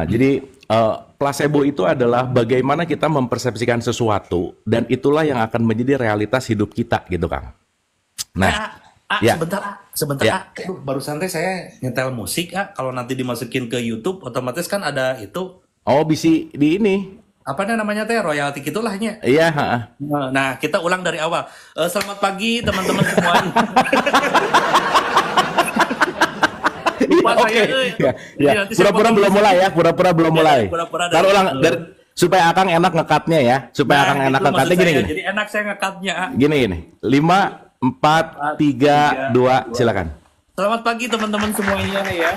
Jadi placebo itu adalah bagaimana kita mempersepsikan sesuatu dan itulah yang akan menjadi realitas hidup kita gitu Kang. Nah, ya, Sebentar, ya. Aduh, baru santai saya nyetel musik, Kalau nanti dimasukin ke YouTube, otomatis kan ada itu, Oh, bisa di ini. apa namanya teh, royalti gitulahnya. Iya, Nah, kita ulang dari awal. Selamat pagi teman-teman semuanya. Lupa Oke. saya, Ya, Jadi ya. nanti saya Pura-pura potong belum musik. mulai ya, pura-pura belum Ya, mulai. pura-pura Taruh dari ulang supaya Akang enak ngekatnya ya. Supaya Akang enak itu maksud ngekatnya saya. gini. Jadi enak saya ngekatnya, Gini. 5, 4, 3, 2, silakan. Selamat pagi teman-teman semuanya ya.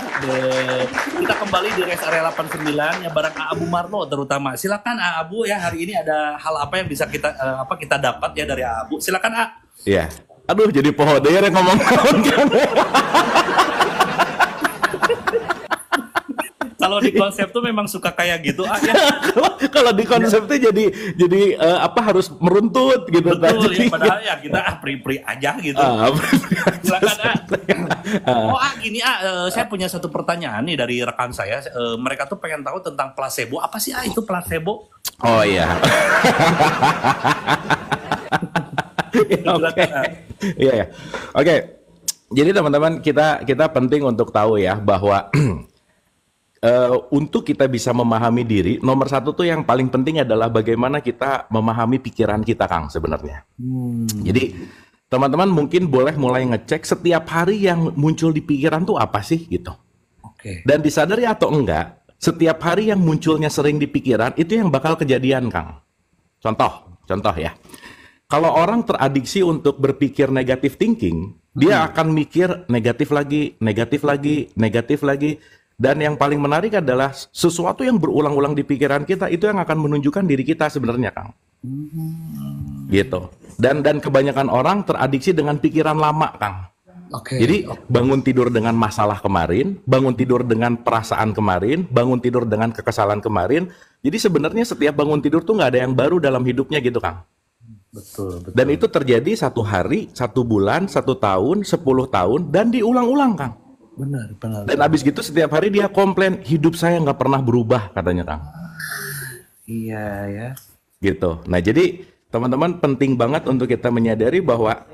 Kita kembali di Rest Area 89 ya bareng Abu Marlo terutama. Silakan Abu ya, hari ini ada hal apa yang bisa kita dapat ya dari Abu. Silakan Iya. Aduh, jadi pohon deh yang ngomong kan. Kalau di konsep tuh memang suka kayak gitu ya. Kalau di konsep tuh jadi harus meruntut gitu kan. Betul ya, padahal ya kita pri-pri aja gitu. Silakan gini saya punya satu pertanyaan nih dari rekan saya. Mereka tuh pengen tahu tentang placebo. Apa sih itu placebo? Oh iya. Oke. Iya ya. Oke. Jadi teman-teman kita penting untuk tahu ya bahwa untuk kita bisa memahami diri, nomor satu tuh yang paling penting adalah bagaimana kita memahami pikiran kita, Kang, sebenarnya. Jadi teman-teman mungkin boleh mulai ngecek setiap hari yang muncul di pikiran tuh apa sih gitu. Oke. Dan disadari atau enggak, setiap hari yang munculnya sering di pikiran itu yang bakal kejadian, Kang. Contoh ya. Kalau orang teradiksi untuk berpikir negatif thinking, dia akan mikir negatif lagi, negatif lagi, negatif lagi. Dan yang paling menarik adalah sesuatu yang berulang-ulang di pikiran kita itu yang akan menunjukkan diri kita sebenarnya, Kang. Gitu. Dan kebanyakan orang teradiksi dengan pikiran lama, Kang. Oke. Jadi bangun tidur dengan masalah kemarin, bangun tidur dengan perasaan kemarin, bangun tidur dengan kekesalan kemarin. Jadi sebenarnya setiap bangun tidur tuh nggak ada yang baru dalam hidupnya gitu, Kang. Betul. Dan itu terjadi 1 hari, 1 bulan, 1 tahun, 10 tahun, dan diulang-ulang, Kang. Benar. Dan abis gitu setiap hari dia komplain, hidup saya nggak pernah berubah, katanya, Kang. Iya ya. Gitu. Nah, jadi teman-teman penting banget untuk kita menyadari bahwa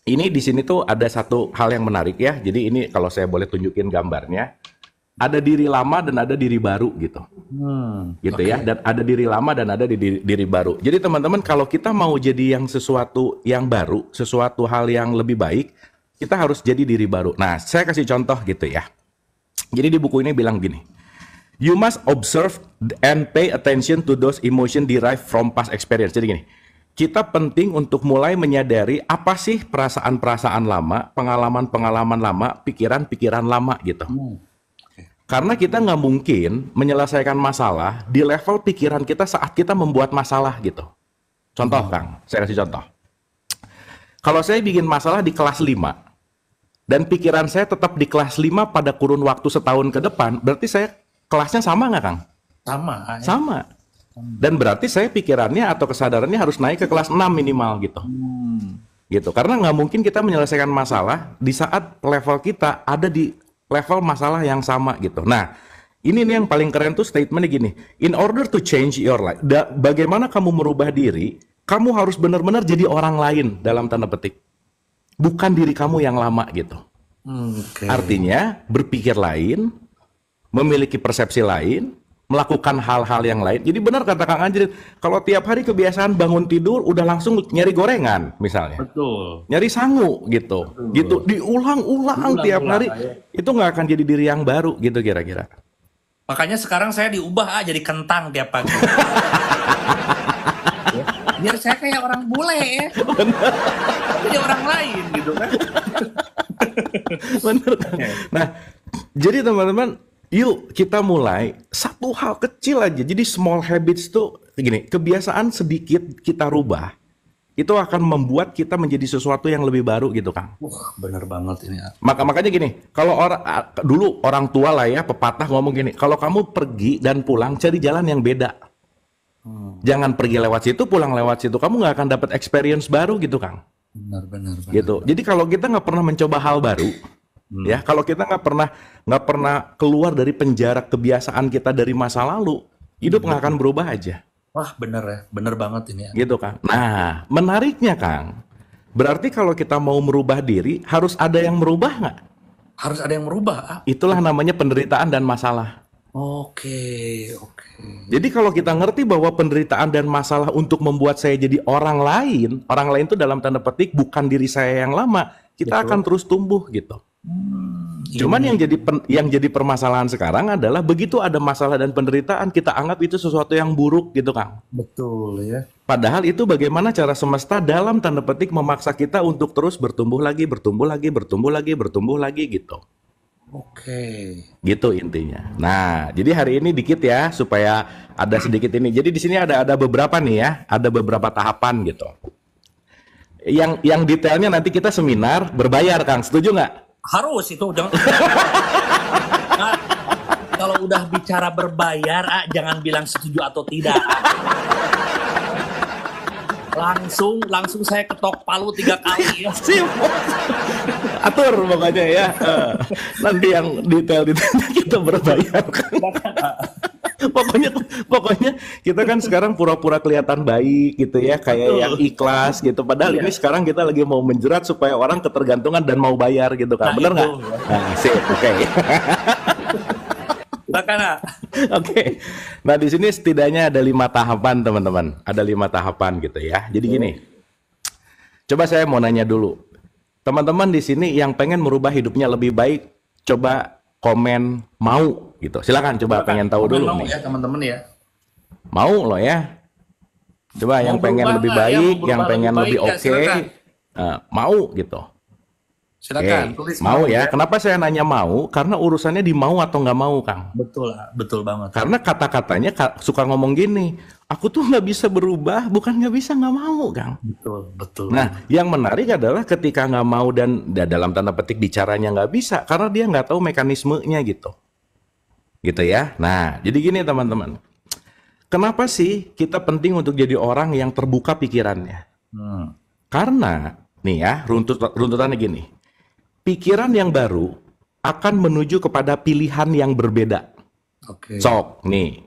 ini di sini tuh ada satu hal yang menarik ya. Jadi ini kalau saya boleh tunjukin gambarnya, ada diri lama dan ada diri baru gitu. Gitu ya. Dan ada diri lama dan ada diri baru. Jadi teman-teman kalau kita mau jadi yang sesuatu yang baru, sesuatu hal yang lebih baik, kita harus jadi diri baru. Nah, saya kasih contoh gitu ya. Jadi di buku ini bilang gini, you must observe and pay attention to those emotion derived from past experience. Jadi gini, kita penting untuk mulai menyadari apa sih perasaan-perasaan lama, pengalaman-pengalaman lama, pikiran-pikiran lama gitu. Karena kita nggak mungkin menyelesaikan masalah di level pikiran kita saat kita membuat masalah gitu. Contoh, Kang, saya kasih contoh. Kalau saya bikin masalah di kelas 5, dan pikiran saya tetap di kelas 5 pada kurun waktu setahun ke depan, berarti saya kelasnya sama nggak, Kang? Sama. Sama. Dan berarti saya pikirannya atau kesadarannya harus naik ke kelas 6 minimal gitu. Gitu. Karena nggak mungkin kita menyelesaikan masalah di saat level kita ada di level masalah yang sama gitu. Nah, ini nih yang paling keren tuh statementnya gini. In order to change your life, bagaimana kamu merubah diri, kamu harus benar-benar jadi orang lain dalam tanda petik. Bukan diri kamu yang lama gitu. Artinya berpikir lain, memiliki persepsi lain, melakukan hal-hal yang lain. Jadi benar kata Kang Anjrit, kalau tiap hari kebiasaan bangun tidur udah langsung nyari gorengan misalnya. Betul. Nyari sangu gitu. Gitu diulang-ulang tiap hari. Itu nggak akan jadi diri yang baru gitu kira-kira. Makanya sekarang saya diubah jadi kentang tiap pagi. Biar saya kayak orang bule ya. Jadi orang lain gitu kan. Bener kan? Nah, jadi teman-teman, yuk kita mulai satu hal kecil aja. Jadi small habits tuh gini, kebiasaan sedikit kita rubah, itu akan membuat kita menjadi sesuatu yang lebih baru gitu, Kang. Bener banget ini. Makanya gini, kalau dulu orang tua lah ya, pepatah ngomong gini, kalau kamu pergi dan pulang cari jalan yang beda. Jangan pergi lewat situ, pulang lewat situ. Kamu nggak akan dapat experience baru gitu, Kang. Benar. Gitu. Jadi kalau kita nggak pernah mencoba hal baru, Ya, kalau kita nggak pernah keluar dari penjara kebiasaan kita dari masa lalu, hidup nggak akan berubah aja, Wah, bener ya, bener banget ini ya. gitu kan. Nah, menariknya Kang, berarti kalau kita mau merubah diri, harus ada yang merubah nggak? Harus ada yang merubah. Ah. Itulah namanya penderitaan dan masalah. Oke, oke. Jadi kalau kita ngerti bahwa penderitaan dan masalah untuk membuat saya jadi orang lain itu dalam tanda petik bukan diri saya yang lama, kita Betul. akan terus tumbuh gitu. Cuman Ini yang jadi permasalahan sekarang adalah begitu ada masalah dan penderitaan, kita anggap itu sesuatu yang buruk gitu, Kang. betul ya. Padahal itu bagaimana cara semesta dalam tanda petik memaksa kita untuk terus bertumbuh lagi, bertumbuh lagi, bertumbuh lagi, bertumbuh lagi gitu. Oke. Gitu intinya. Nah, jadi hari ini dikit ya supaya ada sedikit ini. Jadi di sini ada beberapa nih ya, ada beberapa tahapan gitu. Yang detailnya nanti kita seminar berbayar, Kang. Setuju nggak? Harus itu jangan. Nah, kalau udah bicara berbayar, jangan bilang setuju atau tidak. Langsung saya ketok palu 3 kali ya. Sip. Atur pokoknya ya. Nanti yang detail-detailnya kita berbayar, Kang. Pokoknya kita kan sekarang pura-pura kelihatan baik gitu ya, kayak Betul. yang ikhlas gitu. Padahal Iya. ini sekarang kita lagi mau menjerat supaya orang ketergantungan dan mau bayar gitu kan. Nah, Bener nggak? itu, ya. Nah, sip, oke. Makanya Oke. Nah, di sini setidaknya ada 5 tahapan, teman-teman. Ada 5 tahapan gitu ya. Jadi gini. Coba saya mau nanya dulu. Teman-teman di sini yang pengen merubah hidupnya lebih baik, coba komen mau gitu. Silakan coba pengen tahu dulu mau nih. ya teman-teman ya. Mau loh ya. Coba Mau yang pengen berubah lebih nggak ya? baik, Mau yang berubah pengen lebih lebih baik ya? oke, Silakan. mau gitu. Silakan Oke, tulis mau ya. Kenapa saya nanya mau? Karena urusannya di mau atau nggak mau, Kang. Betul banget. Karena kata-katanya suka ngomong gini, aku tuh nggak bisa berubah, bukan nggak bisa, nggak mau, Kang. Betul. Nah, yang menarik adalah ketika nggak mau dan dalam tanda petik bicaranya nggak bisa, karena dia nggak tahu mekanismenya gitu. Gitu ya. Nah, jadi gini teman-teman. Kenapa sih kita penting untuk jadi orang yang terbuka pikirannya? Hmm. Karena, nih ya, runtutannya gini. Pikiran yang baru akan menuju kepada pilihan yang berbeda. Oke. Sok, nih.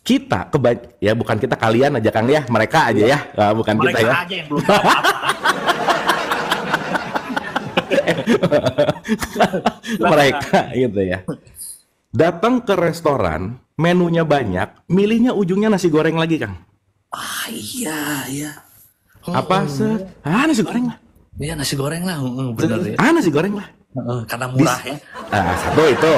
Kita, ya bukan kita, kalian aja Kang ya, mereka aja ya, bukan Mereka kita ya. aja yang belum tahu apa. Mereka gitu ya. Datang ke restoran, menunya banyak, milihnya ujungnya nasi goreng lagi, Kang. Iya. Nasi goreng lah. Iya nasi goreng lah, bener ya. Nasi goreng lah. Karena murah ya. Satu itu.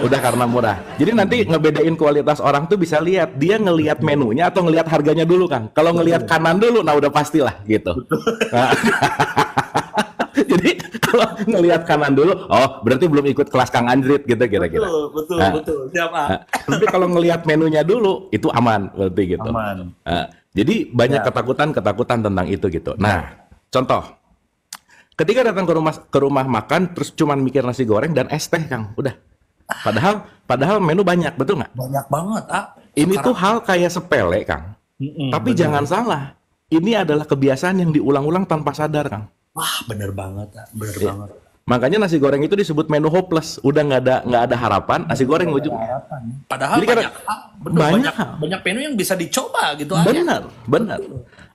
Udah karena murah. Jadi nanti ngebedain kualitas orang tuh bisa lihat dia ngelihat menunya atau ngelihat harganya dulu, Kang. Kalau ngelihat kanan dulu, nah udah pastilah gitu. Nah, jadi kalau ngelihat kanan dulu, oh berarti belum ikut kelas Kang Andrit gitu kira-kira. Betul. Siap, Tapi kalau ngelihat menunya dulu, itu aman berarti gitu. Aman. Jadi banyak ketakutan tentang itu gitu. Nah, contoh, ketika datang ke rumah makan, terus cuman mikir nasi goreng dan es teh, Kang, udah. Padahal menu banyak, betul nggak? Banyak banget, Ini tuh hal kayak sepele, Kang. Tapi jangan salah, ini adalah kebiasaan yang diulang-ulang tanpa sadar, Kang. Wah, bener banget, bener Iya. banget. Makanya nasi goreng itu disebut menu hopeless. Udah nggak ada harapan, nasi goreng ujungnya. Padahal Jadi banyak, banyak. banyak menu yang bisa dicoba gitu aja. Benar.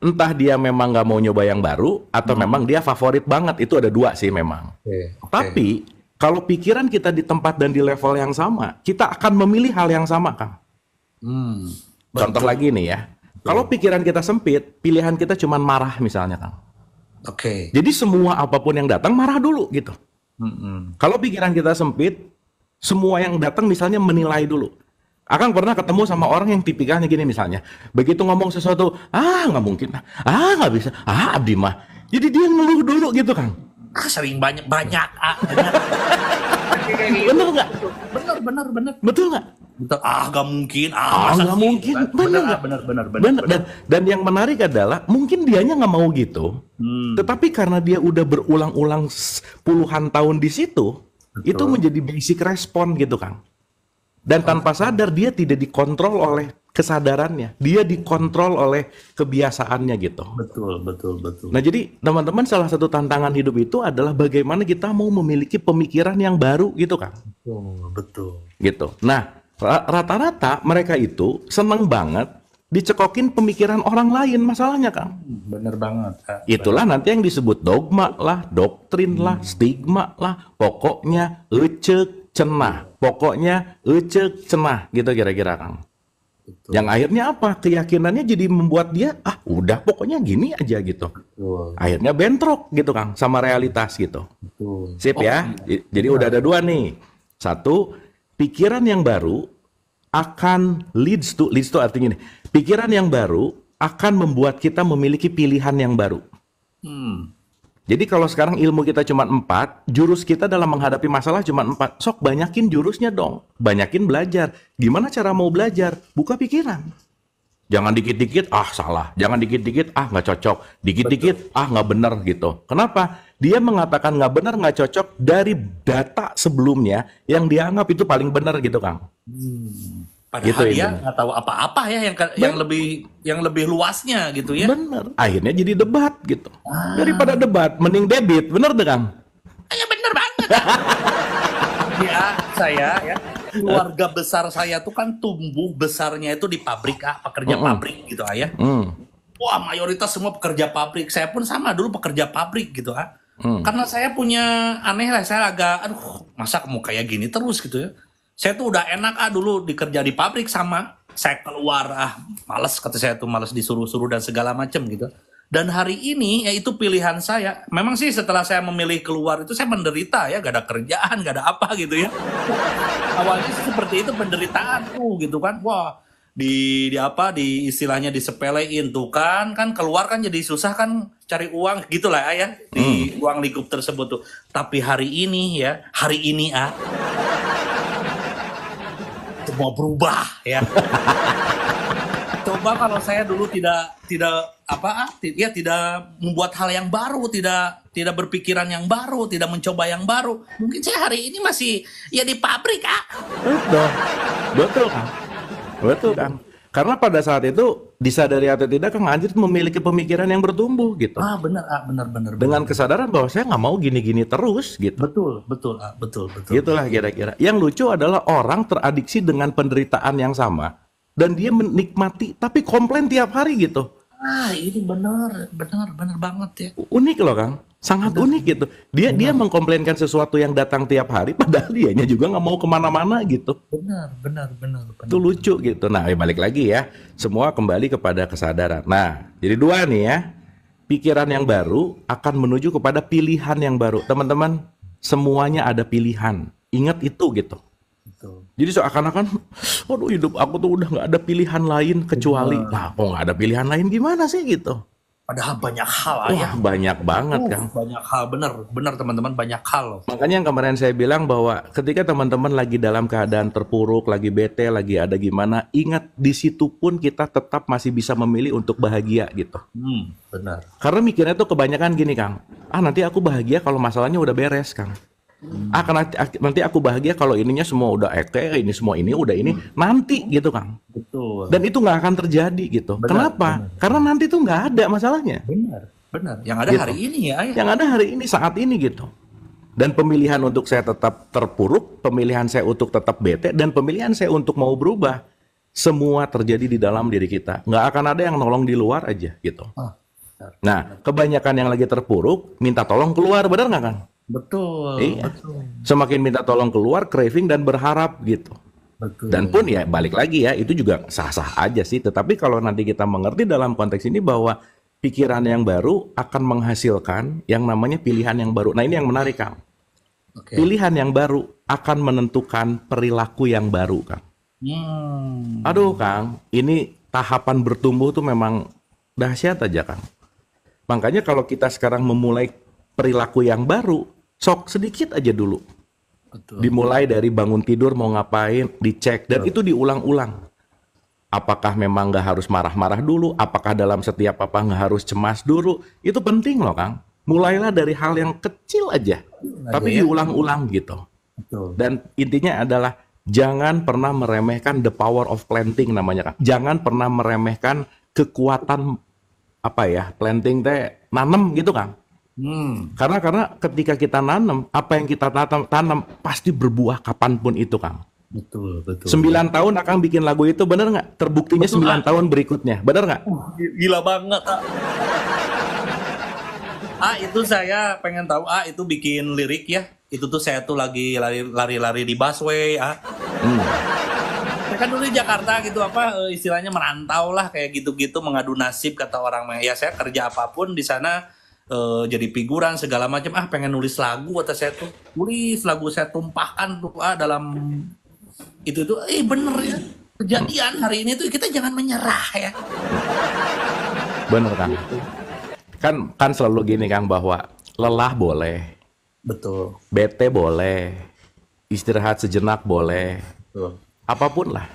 Entah dia memang nggak mau nyoba yang baru, atau memang dia favorit banget. Itu ada 2 sih memang. Oke. Tapi kalau pikiran kita di tempat dan di level yang sama, kita akan memilih hal yang sama, Kang. Contoh lagi nih ya. Kalau pikiran kita sempit, pilihan kita cuma marah misalnya, Kang. Oke. Jadi semua apapun yang datang marah dulu gitu. Kalau pikiran kita sempit, semua yang datang misalnya menilai dulu. Akang pernah ketemu sama orang yang tipikalnya gini misalnya. Begitu ngomong sesuatu, nggak mungkin, nggak bisa, abdi mah. Jadi dia ngeluh dulu gitu, Kang. Sering banyak. Bener nggak? Bener. Betul nggak? Gak mungkin. Nggak Masa sih? mungkin. Bener nggak? Bener. Bener. Dan yang menarik adalah mungkin dianya nggak mau gitu, tetapi karena dia udah berulang-ulang puluhan tahun di situ, itu menjadi basic respon gitu, Kang. Dan tanpa sadar dia tidak dikontrol oleh kesadarannya, dia dikontrol oleh kebiasaannya gitu. Betul, betul, betul. Nah jadi teman-teman salah satu tantangan hidup itu adalah bagaimana kita mau memiliki pemikiran yang baru gitu kan. Betul, betul. Gitu. Nah rata-rata mereka itu seneng banget dicekokin pemikiran orang lain masalahnya Kang. Bener banget. Itulah nanti yang disebut dogma lah, doktrin lah, stigma lah, pokoknya ecek cenah, pokoknya ecek cenah gitu kira-kira Kang. Betul. Yang akhirnya apa? Keyakinannya jadi membuat dia udah pokoknya gini aja gitu. Betul. Akhirnya bentrok gitu Kang sama realitas gitu. Betul. Sip ya. Jadi udah ada dua nih. Satu, pikiran yang baru akan leads to artinya nih. Pikiran yang baru akan membuat kita memiliki pilihan yang baru. Jadi kalau sekarang ilmu kita cuma 4, jurus kita dalam menghadapi masalah cuma 4. Sok banyakin jurusnya dong. Banyakin belajar. Gimana cara mau belajar? Buka pikiran. Jangan dikit-dikit, salah. Jangan dikit-dikit, nggak cocok. Dikit-dikit, nggak benar gitu. Kenapa? Dia mengatakan nggak benar, nggak cocok dari data sebelumnya yang dianggap itu paling benar gitu, Kang. Padahal Gitu, dia Indra. nggak tahu apa-apa ya yang lebih luasnya gitu ya. Bener. Akhirnya jadi debat gitu. Daripada debat, mending debit. Bener deh, Kang? Ya bener banget. Ya, saya ya. Keluarga besar saya tuh kan tumbuh besarnya itu di pabrik, pekerja pabrik gitu ya. Wah, mayoritas semua pekerja pabrik. Saya pun sama dulu pekerja pabrik gitu Karena saya punya aneh lah, saya agak masa mau kayak gini terus gitu ya. Saya tuh udah enak dulu dikerja di pabrik sama saya keluar males kata saya tuh, males disuruh-suruh dan segala macam gitu. Dan hari ini ya itu pilihan saya. Memang sih setelah saya memilih keluar itu saya menderita ya, gak ada kerjaan, gak ada apa gitu ya. Awalnya sih seperti itu penderitaan gitu kan. Wah, di istilahnya disepelein tuh kan keluar kan jadi susah kan cari uang gitulah ya di uang lingkup tersebut tuh. Tapi hari ini semua berubah ya. Coba kalau saya dulu tidak membuat hal yang baru, tidak berpikiran yang baru, tidak mencoba yang baru, mungkin saya hari ini masih ya di pabrik Betul Kang. Betul Kang. Karena pada saat itu disadari atau tidak Kang Anjir memiliki pemikiran yang bertumbuh gitu. Benar. Dengan kesadaran bahwa saya nggak mau gini-gini terus gitu. Betul. Gitulah kira-kira. Yang lucu adalah orang teradiksi dengan penderitaan yang sama dan dia menikmati tapi komplain tiap hari gitu. Ini benar banget ya. Unik loh Kang, sangat unik gitu. Dia mengkomplainkan sesuatu yang datang tiap hari, padahal dianya juga nggak mau kemana-mana gitu. Benar. Itu lucu gitu. Nah, balik lagi ya, semua kembali kepada kesadaran. Nah, jadi dua nih ya, pikiran yang baru akan menuju kepada pilihan yang baru. Teman-teman, semuanya ada pilihan. Ingat itu gitu. Betul. Jadi seakan-akan, waduh hidup aku tuh udah nggak ada pilihan lain kecuali, kok nggak ada pilihan lain gimana sih gitu? Padahal banyak hal Wah, banyak banget Kang. Banyak hal, benar teman-teman, banyak hal loh. Makanya yang kemarin saya bilang bahwa ketika teman-teman lagi dalam keadaan terpuruk, lagi bete, lagi ada gimana, ingat di situ pun kita tetap masih bisa memilih untuk bahagia gitu. Benar. Karena mikirnya tuh kebanyakan gini Kang, nanti aku bahagia kalau masalahnya udah beres Kang. Nanti aku bahagia kalau ininya semua udah ini semua ini udah ini nanti gitu Kang. Betul. Dan itu nggak akan terjadi gitu. Kenapa? Karena nanti tuh nggak ada masalahnya. Benar. Yang ada Gitu. hari ini ya. Yang ada hari ini saat ini gitu. Dan pemilihan untuk saya tetap terpuruk, pemilihan saya untuk tetap bete, dan pemilihan saya untuk mau berubah, semua terjadi di dalam diri kita. Nggak akan ada yang nolong di luar aja gitu. Nah, kebanyakan yang lagi terpuruk minta tolong keluar, benar nggak Kang? Betul. Iya. Semakin minta tolong keluar, craving dan berharap gitu. Betul. Dan pun ya balik lagi ya, itu juga sah-sah aja sih. Tetapi kalau nanti kita mengerti dalam konteks ini bahwa pikiran yang baru akan menghasilkan yang namanya pilihan yang baru. Nah ini yang menarik Kang. Pilihan yang baru akan menentukan perilaku yang baru Kang. Aduh Kang, ini tahapan bertumbuh tuh memang dahsyat aja Kang. Makanya kalau kita sekarang memulai perilaku yang baru, sok sedikit aja dulu. Betul. Dimulai dari bangun tidur mau ngapain, dicek. Dan itu diulang-ulang. Apakah memang nggak harus marah-marah dulu? Apakah dalam setiap apa nggak harus cemas dulu? Itu penting loh Kang. Mulailah dari hal yang kecil aja. Tapi diulang-ulang gitu. Betul. Dan intinya adalah Jangan pernah meremehkan the power of planting namanya, Kang. Jangan pernah meremehkan kekuatan apa ya, planting teh nanem gitu, Kang. Karena ketika kita nanam, apa yang kita tanam pasti berbuah kapanpun itu, Kang. Betul, betul. 9 tahun Akang bikin lagu itu, bener nggak? Terbuktinya Betul, 9 tahun berikutnya, bener nggak? Gila banget, ah. Itu saya pengen tahu, itu bikin lirik ya. Itu tuh saya tuh lagi lari-lari di busway, Saya kan dulu di Jakarta gitu, istilahnya merantau lah kayak gitu-gitu, mengadu nasib kata orang. Ya saya kerja apapun di sana, jadi figuran segala macam. Pengen nulis lagu, kata saya tuh. Tulis lagu, saya tumpahkan tuh dalam itu tuh. Bener ya. Kejadian hari ini tuh kita jangan menyerah ya. Bener, Kang. Kan selalu gini, Kang, bahwa lelah boleh, Betul. bete boleh, istirahat sejenak boleh, Betul. apapun lah.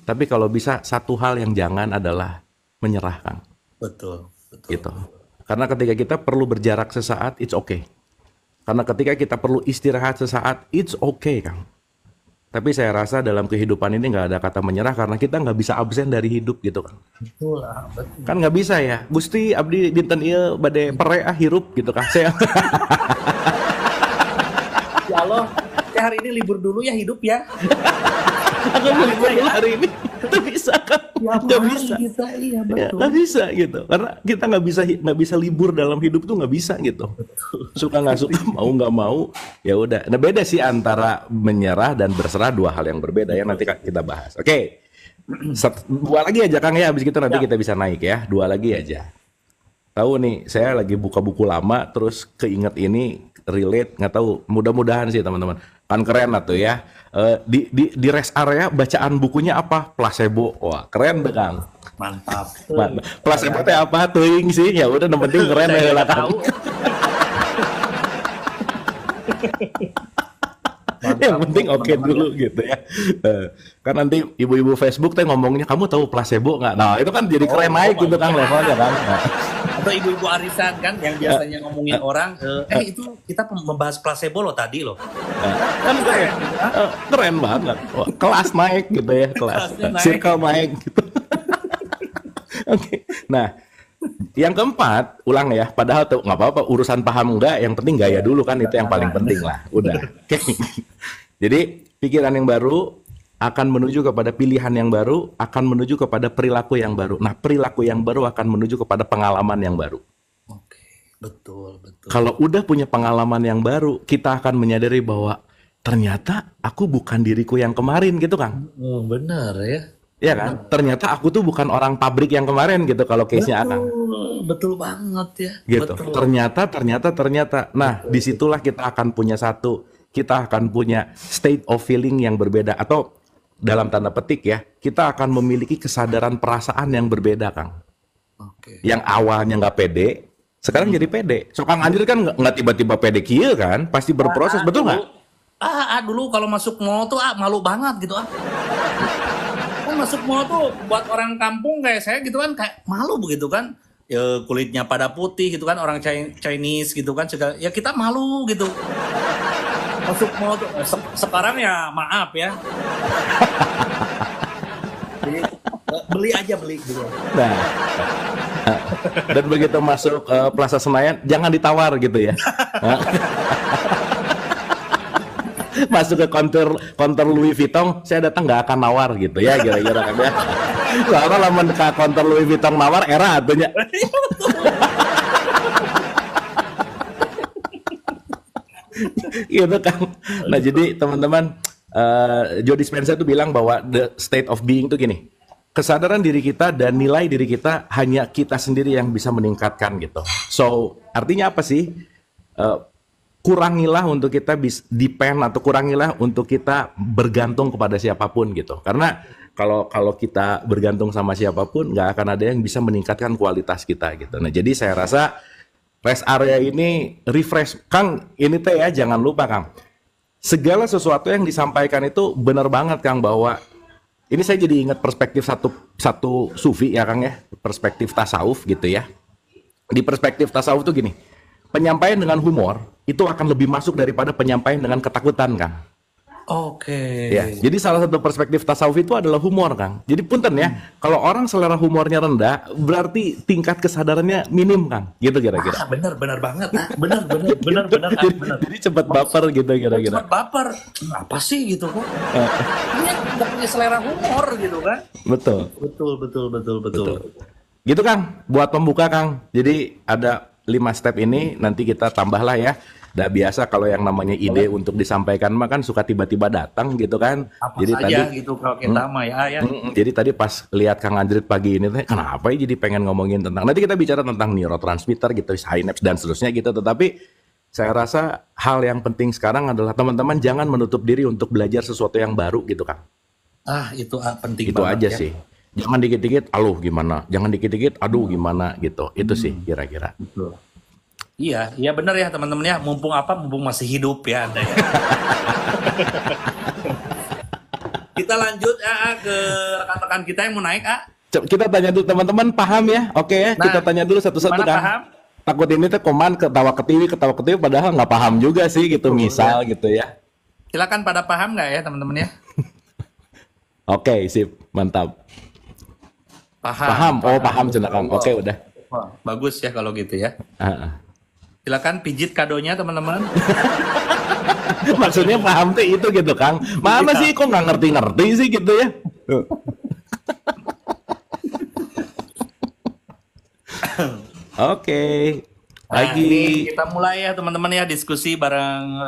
Tapi kalau bisa satu hal yang jangan adalah menyerah, Kang. Betul. Gitu. Karena ketika kita perlu berjarak sesaat, it's okay. Karena ketika kita perlu istirahat sesaat, it's okay, Kang. Tapi saya rasa dalam kehidupan ini nggak ada kata menyerah karena kita nggak bisa absen dari hidup gitu, kan. Betul lah, betul. Kan nggak bisa ya. Gusti abdi dinten ieu bade pere hirup gitu, kan. Saya Ya Allah, saya hari ini libur dulu ya hidup ya. aku mau libur dulu hari ini. Nggak bisa, kan. Nggak bisa. Kita, iya Ya, betul. nggak bisa gitu. Karena kita nggak bisa libur dalam hidup tuh nggak bisa gitu. Suka nggak suka, mau nggak mau, ya udah. Nah, beda sih antara menyerah dan berserah, dua hal yang berbeda ya. Nanti kita bahas. Oke. Dua lagi aja, Kang, ya. Habis itu nanti kita bisa naik ya. Dua lagi aja. Tahu nih, saya lagi buka buku lama terus keinget ini, relate, nggak tahu, mudah-mudahan sih teman-teman. Kan keren lah tuh ya. Di rest area bacaan bukunya apa? Placebo. Wah, keren deh, Kang. Mantap. Placebo teh apa? Teuing sih. Ya udah, yang penting keren Saya ya lah, nggak Kang. tahu. Yang penting oke dulu gitu ya. Kan nanti ibu-ibu Facebook teh ngomongnya, kamu tahu placebo nggak? Nah, itu kan jadi keren naik gitu, Kang, levelnya, kan. Nah. Atau ibu-ibu arisan kan yang biasanya ngomongin orang, itu kita membahas placebo loh tadi loh. Kan keren, keren banget. Wah, kelas naik gitu ya, kelas Kelasnya naik. circle naik gitu. Oke. Nah, yang keempat, ulang ya, padahal tuh nggak apa-apa, urusan paham enggak, yang penting gaya dulu, kan, itu yang paling penting lah. Udah. Oke. Jadi pikiran yang baru akan menuju kepada pilihan yang baru, akan menuju kepada perilaku yang baru. Nah, perilaku yang baru akan menuju kepada pengalaman yang baru. Oke, betul. Kalau udah punya pengalaman yang baru, kita akan menyadari bahwa ternyata aku bukan diriku yang kemarin gitu, Kang. Benar ya. Iya kan? Ternyata aku tuh bukan orang pabrik yang kemarin gitu kalau case-nya Akang. Betul banget ya. Gitu. Betul. Ternyata. Nah, disitulah kita akan punya kita akan punya state of feeling yang berbeda, atau dalam tanda petik ya, kita akan memiliki kesadaran perasaan yang berbeda, Kang. Oke. Yang awalnya nggak pede, sekarang jadi pede. So, Kang Anjir kan nggak tiba-tiba pede kieu kan, pasti berproses, betul nggak? Dulu kalau masuk mall tuh malu banget gitu Kan masuk mall tuh buat orang kampung kayak saya gitu kan kayak malu begitu kan. Ya, kulitnya pada putih gitu kan, orang Chinese gitu kan, segala ya kita malu gitu. Masuk mall tuh sekarang ya maaf ya. Jadi, beli gitu. Nah, dan begitu masuk Plaza Senayan, jangan ditawar gitu ya. Masuk ke counter Louis Vuitton, saya datang nggak akan nawar gitu ya, kira-kira kan ya. Lalu lamun ke counter Louis Vuitton nawar, era atunya. Gitu, Kang. Nah, jadi teman-teman, Joe Dispenza itu bilang bahwa the state of being itu gini, kesadaran diri kita dan nilai diri kita hanya kita sendiri yang bisa meningkatkan gitu. So, artinya apa sih? Kurangilah untuk kita depend, atau kurangilah untuk kita bergantung kepada siapapun gitu. Karena kalau kita bergantung sama siapapun, nggak akan ada yang bisa meningkatkan kualitas kita gitu. Nah, jadi saya rasa rest area ini refresh, Kang. Ini teh ya, jangan lupa, Kang. Segala sesuatu yang disampaikan itu benar banget, Kang, bahwa ini saya jadi ingat perspektif satu sufi ya, Kang ya, perspektif tasawuf gitu ya. Di perspektif tasawuf tuh gini, penyampaian dengan humor itu akan lebih masuk daripada penyampaian dengan ketakutan, Kang. Oke. Ya, jadi salah satu perspektif tasawuf itu adalah humor, Kang. Jadi punten ya, kalau orang selera humornya rendah, berarti tingkat kesadarannya minim, Kang. Gitu kira-kira. Bener banget. Bener. Jadi cepat baper gitu kira-kira. Cepat baper. Apa sih gitu kok? Ini nggak punya selera humor gitu kan? Betul. Betul. Gitu, Kang. Buat pembuka, Kang. Jadi ada 5 step ini, nanti kita tambahlah ya. Udah biasa kalau yang namanya ide untuk disampaikan mah kan suka tiba-tiba datang gitu kan. Apa Jadi saja tadi gitu kalau kita mah ya. jadi tadi pas lihat Kang Andrit pagi ini, kenapa ya jadi pengen ngomongin tentang, nanti kita bicara tentang neurotransmitter gitu, synapse dan seterusnya gitu. Tetapi saya rasa hal yang penting sekarang adalah teman-teman jangan menutup diri untuk belajar sesuatu yang baru gitu, Kang. Itu penting Itu banget aja ya. sih. Jangan dikit-dikit, aduh gimana. Jangan dikit-dikit, aduh gimana gitu. Itu sih kira-kira. Betul. Iya benar ya teman-teman ya. Mumpung masih hidup ya Anda ya. Kita lanjut ya ke rekan-rekan kita yang mau naik, Kita tanya dulu teman-teman paham ya? Oke ya, kita tanya dulu satu-satu, Mana Kang. paham? Takut ini tuh koman ketawa ketiwi padahal nggak paham juga sih gitu, misal gitu ya. Silakan pada paham nggak ya teman-teman ya? Oke, sip, mantap. Paham. Paham Cina, Kang. Oke, udah. Wah, bagus ya kalau gitu ya. Ah. Silakan pijit kadonya teman-teman. Maksudnya paham tuh itu gitu, Kang. Mana sih kok nggak ngerti-ngerti sih gitu ya? Oke. Lagi. Ini kita mulai ya teman-teman ya diskusi bareng.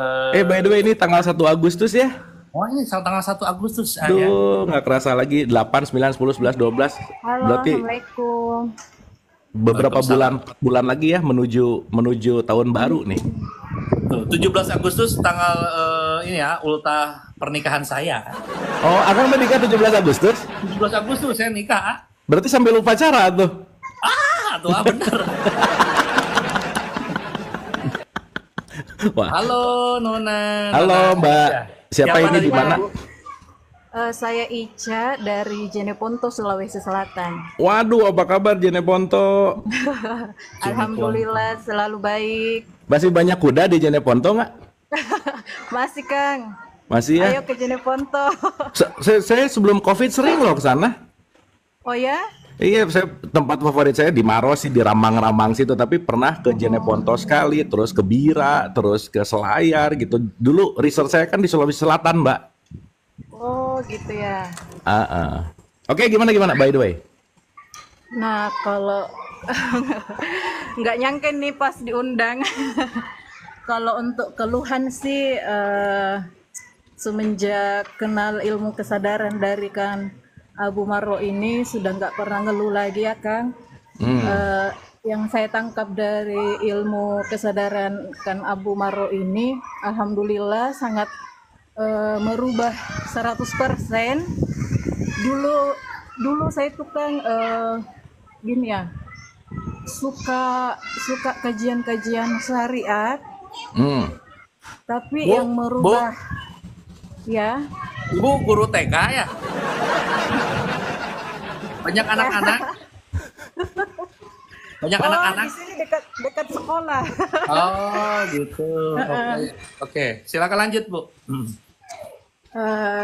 By the way ini tanggal 1 Agustus ya? Oh ini tanggal 1 Agustus. Ya. Duh, nggak kerasa lagi 8, 9, 10, 11, 12. Halo, Berarti Assalamualaikum. beberapa bulan lagi ya menuju tahun baru nih. Tuh, 17 Agustus tanggal ini ya ultah pernikahan saya. Oh, akan menikah 17 Agustus? 17 Agustus saya nikah. Berarti sambil upacara tuh. Bener. Wah. Halo Nona. Halo Mbak. Siapa ini dari di mana? Saya Ica dari Jeneponto, Sulawesi Selatan. Waduh, apa kabar Jeneponto? Alhamdulillah selalu baik. Masih banyak kuda di Jeneponto nggak? Masih Kang. Masih ya? Ayo ke Jeneponto. Saya sebelum COVID sering loh ke sana. Oh ya? Iya, tempat favorit saya di Maros sih, di Ramang-Ramang situ, tapi pernah ke Jeneponto sekali, terus ke Bira, terus ke Selayar gitu. Dulu research saya kan di Sulawesi Selatan, Mbak. Oh gitu ya. Oke, gimana by the way? Nah kalau nggak nyangka nih pas diundang. Kalau untuk keluhan sih semenjak kenal ilmu kesadaran dari Kang Abu Marro ini sudah nggak pernah ngeluh lagi ya Kang. Yang saya tangkap dari ilmu kesadaran Kang Abu Marro ini, alhamdulillah sangat merubah 100%. Dulu saya tuh Kang gini ya, suka kajian-kajian syariat, tapi yang merubah ya. Ibu guru TK ya? Banyak anak-anak? Banyak anak-anak? Di sini dekat sekolah. Oh gitu. Oke. Silakan lanjut Bu.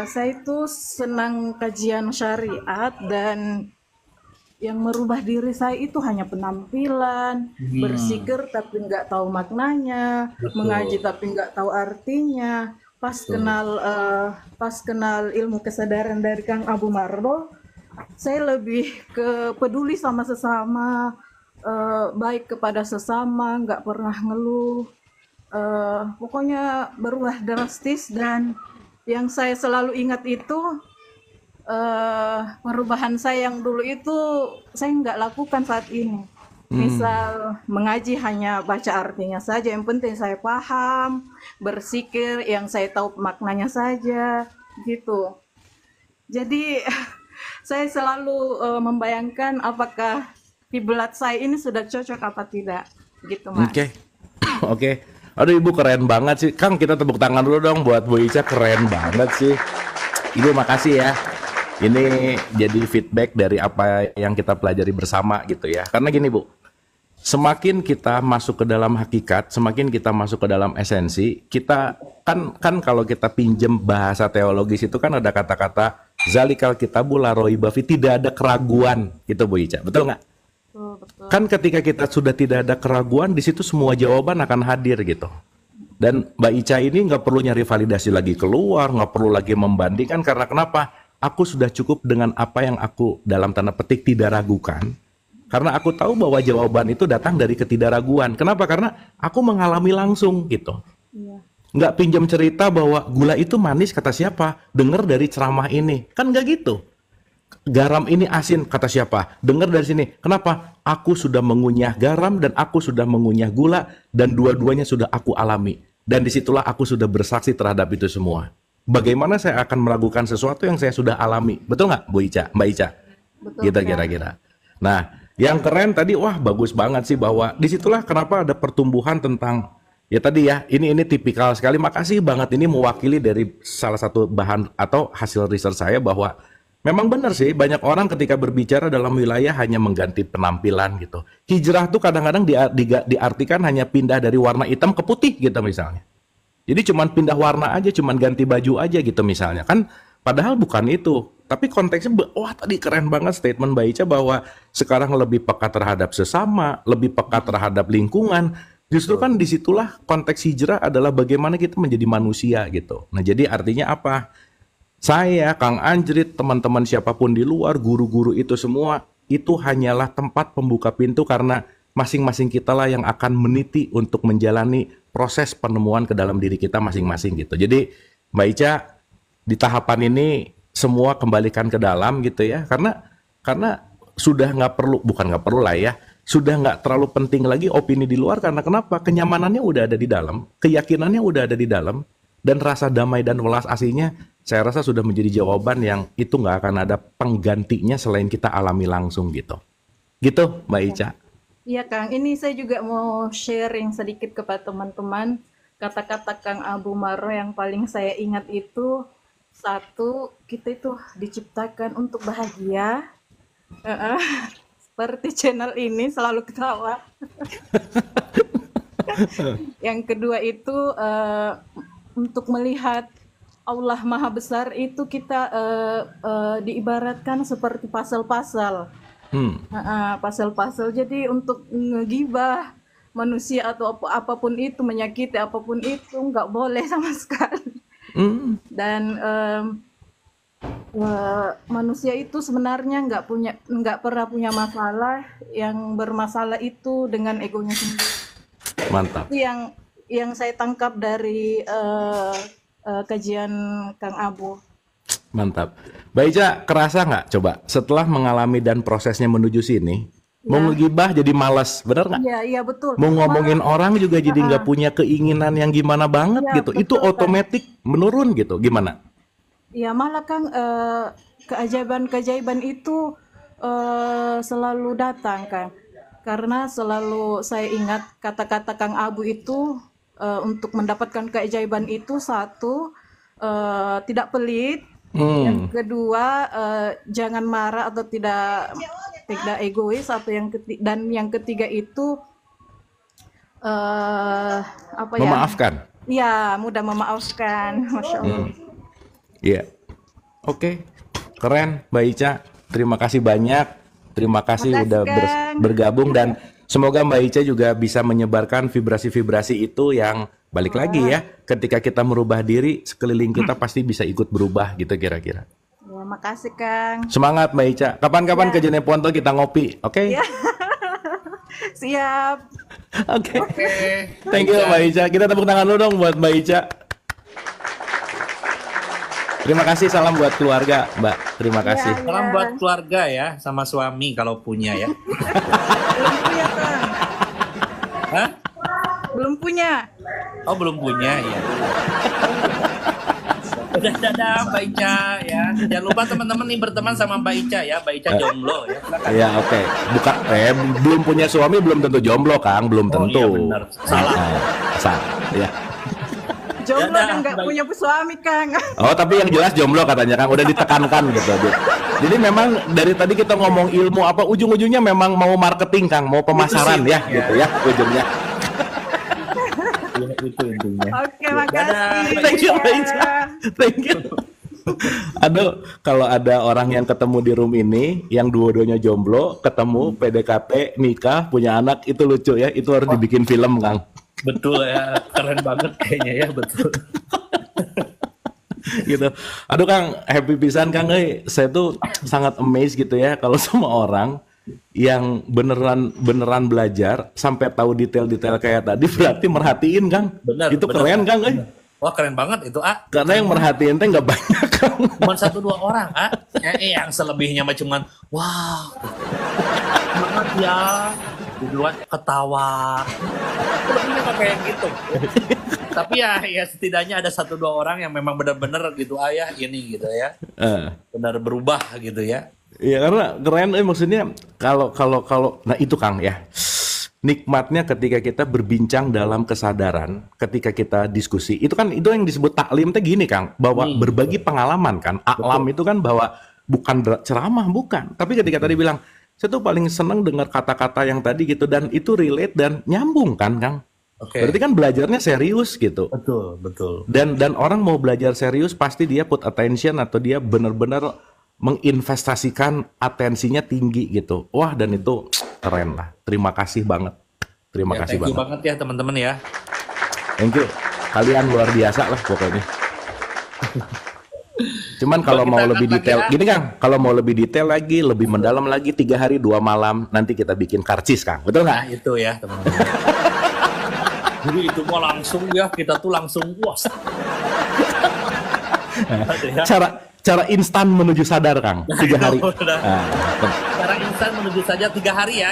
Saya itu senang kajian syariat dan yang merubah diri saya itu hanya penampilan, berzikir tapi nggak tahu maknanya, mengaji tapi nggak tahu artinya. Pas kenal ilmu kesadaran dari Kang Abu Marro, saya lebih peduli sama sesama, baik kepada sesama, nggak pernah ngeluh. Pokoknya berubah drastis, dan yang saya selalu ingat itu perubahan saya yang dulu itu saya nggak lakukan saat ini. Misal mengaji hanya baca artinya saja, yang penting saya paham, berzikir yang saya tahu maknanya saja gitu. Jadi saya selalu membayangkan apakah kiblat saya ini sudah cocok apa tidak gitu Mas. Oke. Aduh Ibu keren banget sih. Kang, kita tepuk tangan dulu dong buat Bu Ica, keren banget sih. Ibu makasih ya. Ini jadi feedback dari apa yang kita pelajari bersama gitu ya. Karena gini Bu, semakin kita masuk ke dalam hakikat, semakin kita masuk ke dalam esensi, kita kan kalau kita pinjem bahasa teologis itu kan ada kata-kata zalikal kitabu la raiba fi, tidak ada keraguan gitu Bu Ica. Betul nggak? Betul. Kan ketika kita sudah tidak ada keraguan, di situ semua jawaban akan hadir gitu. Dan Mbak Ica ini nggak perlu nyari validasi lagi keluar, nggak perlu lagi membandingkan, karena kenapa? Aku sudah cukup dengan apa yang aku dalam tanda petik tidak ragukan. Karena aku tahu bahwa jawaban itu datang dari ketidakraguan. Kenapa? Karena aku mengalami langsung gitu. Iya. Nggak pinjam cerita bahwa gula itu manis kata siapa? Dengar dari ceramah ini. Kan nggak gitu. Garam ini asin kata siapa? Dengar dari sini. Kenapa? Aku sudah mengunyah garam dan aku sudah mengunyah gula dan dua-duanya sudah aku alami. Dan disitulah aku sudah bersaksi terhadap itu semua. Bagaimana saya akan meragukan sesuatu yang saya sudah alami? Betul nggak Bu Ica? Mbak Ica? Betul. Gitu kira-kira. Nah, yang keren tadi, wah bagus banget sih bahwa disitulah kenapa ada pertumbuhan tentang ya tadi ya, ini tipikal sekali. Makasih banget, ini mewakili dari salah satu bahan atau hasil research saya bahwa memang benar sih banyak orang ketika berbicara dalam wilayah hanya mengganti penampilan gitu. Hijrah tuh kadang-kadang diartikan hanya pindah dari warna hitam ke putih gitu misalnya. Jadi cuman pindah warna aja, cuman ganti baju aja gitu misalnya. Kan padahal bukan itu. Tapi konteksnya, wah tadi keren banget statement Mbak Ica bahwa sekarang lebih peka terhadap sesama, lebih peka terhadap lingkungan. Justru kan disitulah konteks hijrah adalah bagaimana kita menjadi manusia gitu. Nah jadi artinya apa? Saya, Kang Anjrit, teman-teman siapapun di luar, guru-guru itu semua, itu hanyalah tempat pembuka pintu karena masing-masing kita lah yang akan meniti untuk menjalani proses penemuan ke dalam diri kita masing-masing gitu. Jadi Mbak Ica, di tahapan ini semua kembalikan ke dalam gitu ya, karena sudah bukan nggak perlu lah ya, sudah nggak terlalu penting lagi opini di luar. Karena kenapa? Kenyamanannya udah ada di dalam, keyakinannya udah ada di dalam, dan rasa damai dan welas aslinya saya rasa sudah menjadi jawaban yang itu nggak akan ada penggantinya selain kita alami langsung gitu Mbak Ica. Iya Kang, ini saya juga mau sharing sedikit kepada teman-teman. Kata-kata Kang Abu Marro yang paling saya ingat itu, satu, kita itu diciptakan untuk bahagia. Seperti channel ini selalu ketawa. Yang kedua itu untuk melihat Allah Maha Besar itu kita diibaratkan seperti pasal-pasal. Pasal-pasal. Jadi untuk ngegibah manusia atau apapun itu, menyakiti apapun itu nggak boleh sama sekali. Dan manusia itu sebenarnya nggak pernah punya masalah. Yang bermasalah itu dengan egonya sendiri. Mantap. Itu yang saya tangkap dari kajian Kang Abu. Mantap. Mbak Ica, kerasa nggak coba setelah mengalami dan prosesnya menuju sini, mau ngegibah jadi malas, bener nggak? Iya betul. Mau ngomongin orang juga jadi nggak punya keinginan yang gimana banget Ya, gitu. betul, Itu otomatis menurun gitu. Gimana? Ya malah Kang, keajaiban itu selalu datang Kang. Karena selalu saya ingat kata-kata Kang Abu itu, untuk mendapatkan keajaiban itu, satu, tidak pelit. Yang kedua, jangan marah atau tidak egois, atau dan yang ketiga itu apa ya? Memaafkan. Ya, mudah memaafkan. Masya Allah. Iya. Oke. Keren Mbak Ica. Terima kasih banyak. Terima kasih Makasih, udah Kang. bergabung, dan semoga Mbak Ica juga bisa menyebarkan vibrasi-vibrasi itu yang balik lagi ya. Ketika kita merubah diri, sekeliling kita pasti bisa ikut berubah gitu kira-kira. Ya, makasih Kang. Semangat Mbak Ica. Kapan-kapan ke Jeneponto kita ngopi, oke? Siap. Oke. Thank you Mbak Ica. Kita tepuk tangan dulu dong buat Mbak Ica. Terima kasih, salam buat keluarga, Mbak. Terima kasih. Salam buat keluarga ya, sama suami kalau punya ya. Belum punya Kang. Hah? Belum punya. Oh belum punya ya. Dadah Mbak Ica ya. Jangan lupa teman-teman nih berteman sama Mbak Ica ya. Mbak Ica jomblo ya. Silakan. Iya, oke. Bukan belum punya suami belum tentu jomblo, Kang. Belum tentu. Iya benar. Salah. Salah. Ya. Jomblo Dadah, dan nggak Mbak punya suami Kang. Oh, tapi yang jelas jomblo katanya, Kang. Udah ditekankan gitu. Jadi memang dari tadi kita ngomong ilmu apa ujung-ujungnya memang mau marketing Kang, mau pemasaran Itu sih, ya gitu ya ujungnya. Ya, itu intinya. Oke, makasih. Thank you, Ya. thank you. Aduh, kalau ada orang yang ketemu di room ini, yang dua-duanya jomblo, ketemu PDKT, nikah, punya anak, itu lucu ya. Itu harus dibikin film, Kang. Betul ya, keren banget kayaknya ya, betul. Gitu. Aduh, Kang, happy pisan, Kang. Saya tuh sangat amazed gitu ya, kalau semua orang yang beneran belajar sampai tahu detail-detail kayak tadi, berarti merhatiin, Kang. Benar, Itu benar. keren, Kang. Wah, keren banget itu, A. Karena yang merhatiin teh nggak banyak, Kang. Cuma 1-2 orang, A. Yang selebihnya mah cuman, wow, semangat ya. Duluan ketawa. Selebihnya mah kayak gitu. Tapi ya setidaknya ada 1-2 orang yang memang benar-benar gitu, ayah ini gitu ya. Benar berubah gitu ya. Iya karena keren, maksudnya kalau nah itu Kang ya, nikmatnya ketika kita berbincang dalam kesadaran, ketika kita diskusi, itu kan itu yang disebut taklim teh gini Kang, bahwa berbagi pengalaman kan, aklam itu kan bahwa bukan ceramah bukan, tapi ketika tadi bilang saya tuh paling seneng dengar kata-kata yang tadi gitu dan itu relate dan nyambung kan Kang. Oke. Berarti kan belajarnya serius gitu. Betul, betul. Dan orang mau belajar serius pasti dia put attention atau dia benar-benar menginvestasikan atensinya tinggi gitu. Wah, dan itu keren lah. Terima kasih banget. Terima Ya, kasih thank you banget. banget ya teman-teman ya. Thank you. Kalian luar biasa lah pokoknya. Cuman kalau Kita mau angkat lebih lagi detail, ya. gini Kang, kalau mau lebih detail lagi, lebih mendalam lagi 3 hari 2 malam, nanti kita bikin karcis Kang. Betul nggak? Nah itu ya teman-teman. Jadi itu mau langsung ya, kita tuh langsung puas. Ya. Cara instan menuju sadar Kang, 3 hari. Udah. Nah, Cara instan menuju saja 3 hari ya.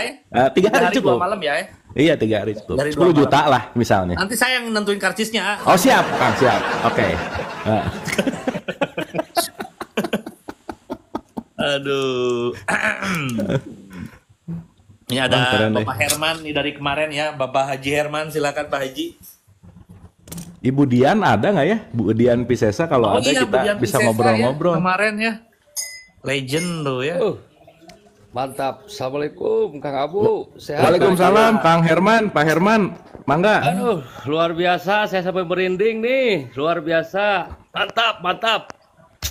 3 hari 2 cukup. malam ya. Iya 3 hari cukup. Dari 10 2 juta lah misalnya. Nanti saya yang nentuin karcisnya. Oh siap Kang, siap. Oke. Nah. Aduh. Ini ada Wah, keren, Bapak Herman nih dari kemarin ya, Bapak Haji Herman, silakan Pak Haji. Ibu Dian ada nggak ya? Bu Dian Pisesa kalau ada iya, kita Bu Dian bisa Piscesa ngobrol-ngobrol. ya, kemarin ya. Legend loh ya. Mantap. Assalamualaikum Kang Abu. Sehat. Waalaikumsalam Kang Herman, Pak Herman. Mangga. Aduh, luar biasa. Saya sampai merinding nih. Luar biasa. Mantap, mantap.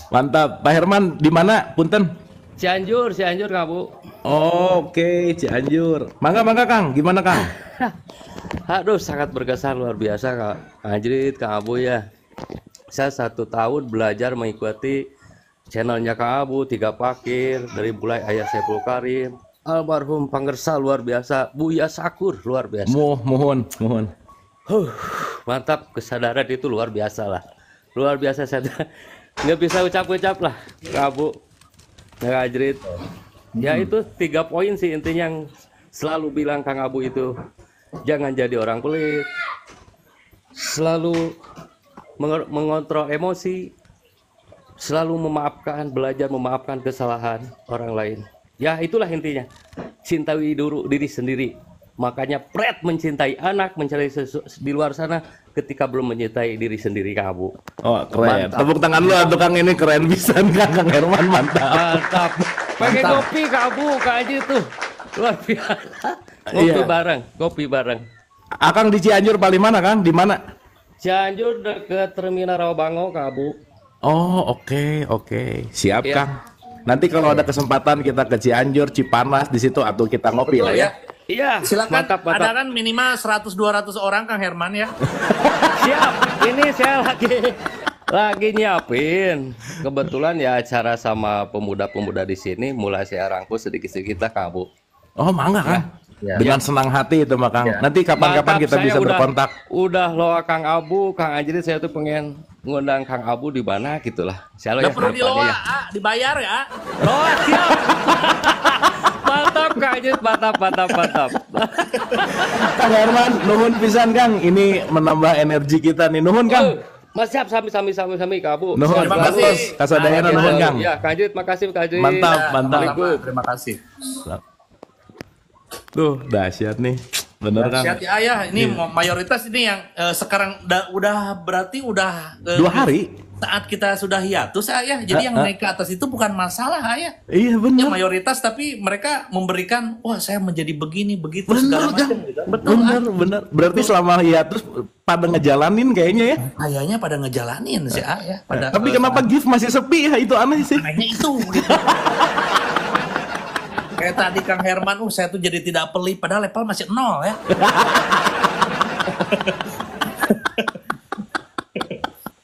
Mantap. Pak Herman di mana? Punten. Cianjur Kang Abu. Oke, Cianjur. Mangga Kang. Gimana Kang? Aduh, sangat berkesan luar biasa Kang Anjrit, Kang Abu ya. Saya 1 tahun belajar mengikuti channelnya Kang Abu, 3 Pakir, dari mulai Ayah Saiful Karim, almarhum Pangersa luar biasa, Buya Sakur luar biasa. Mohon. Mantap, kesadaran itu luar biasa lah. Luar biasa, saya nggak bisa ucap-ucap lah Kang Abu. Kang Anjrit. Ya itu 3 poin sih intinya yang selalu bilang Kang Abu itu. Jangan jadi orang pelit, selalu mengontrol emosi, selalu memaafkan, belajar memaafkan kesalahan orang lain. Ya itulah intinya, cintai dulu diri sendiri. Makanya Pret mencintai anak, mencari di luar sana ketika belum mencintai diri sendiri, Kang Abu. Oh, keren. Mantap. Tepuk tangan lu tukang ini keren bisa Kang Herman, mantap. Mantap. Pakai kopi Kang Abu, Kang Aji tuh luar biasa. Kopi bareng. Akang di Cianjur paling mana Kang? Di mana? Cianjur dekat Terminal Rawabango, Kang Abu. Oh, oke. Siap Iya. Kang. Nanti kalau ada kesempatan kita ke Cianjur, Cipanas di situ atau kita ngopi lah ya. Iya, Silakan. mantap. Ada kan minimal 100-200 orang Kang Herman ya. Siap. Ini saya lagi nyiapin. Kebetulan ya acara sama pemuda-pemuda di sini mulai saya rangkul sedikit-sedikit lah, Kang Abu. Oh, mangga Kang. Ya. Dengan senang hati itu mah Kang. Ya. Nanti kapan-kapan Mantap, kita saya bisa berkontak. Udah loa Kang Abu, Kang Anjrit, saya tuh pengen ngundang Kang Abu di mana gitulah. Saya Nggak perlu kedepannya diloa, ya. dibayar ya. Loa siap. Mantap Kang Anjrit, mantap. Kang Herman, nuhun pisan Kang. Ini menambah energi kita nih. Nuhun Kang. Mas siap sami Kang Abu. Nuhun, Terima Kang kasih. Tos. Kasadayana nuhun Kang. Ya, Kang Anjrit, makasih Kang Anjrit. Mantap, Ya, mantap. sama-sama. Terima kasih. Tuh, dahsyat nih. Bener Kang. Siap ya ayah, ini mayoritas ini yang sekarang udah berarti udah 2 hari. saat kita sudah hiatus ya, jadi yang naik ke atas itu bukan masalah ya. Iya Ya benar. mayoritas, tapi mereka memberikan, wah saya menjadi begini begitu segala Benar kan? macam gitu. Betul. Benar, benar. Berarti selama hiatus pada ngejalanin kayaknya ya. Kayaknya pada ngejalanin sih ya. Pada Tapi kenapa gift masih sepi ya? Itu aneh sih. anehnya itu gitu. Kayak tadi Kang Herman, saya tuh jadi tidak pelit padahal level masih 0 ya.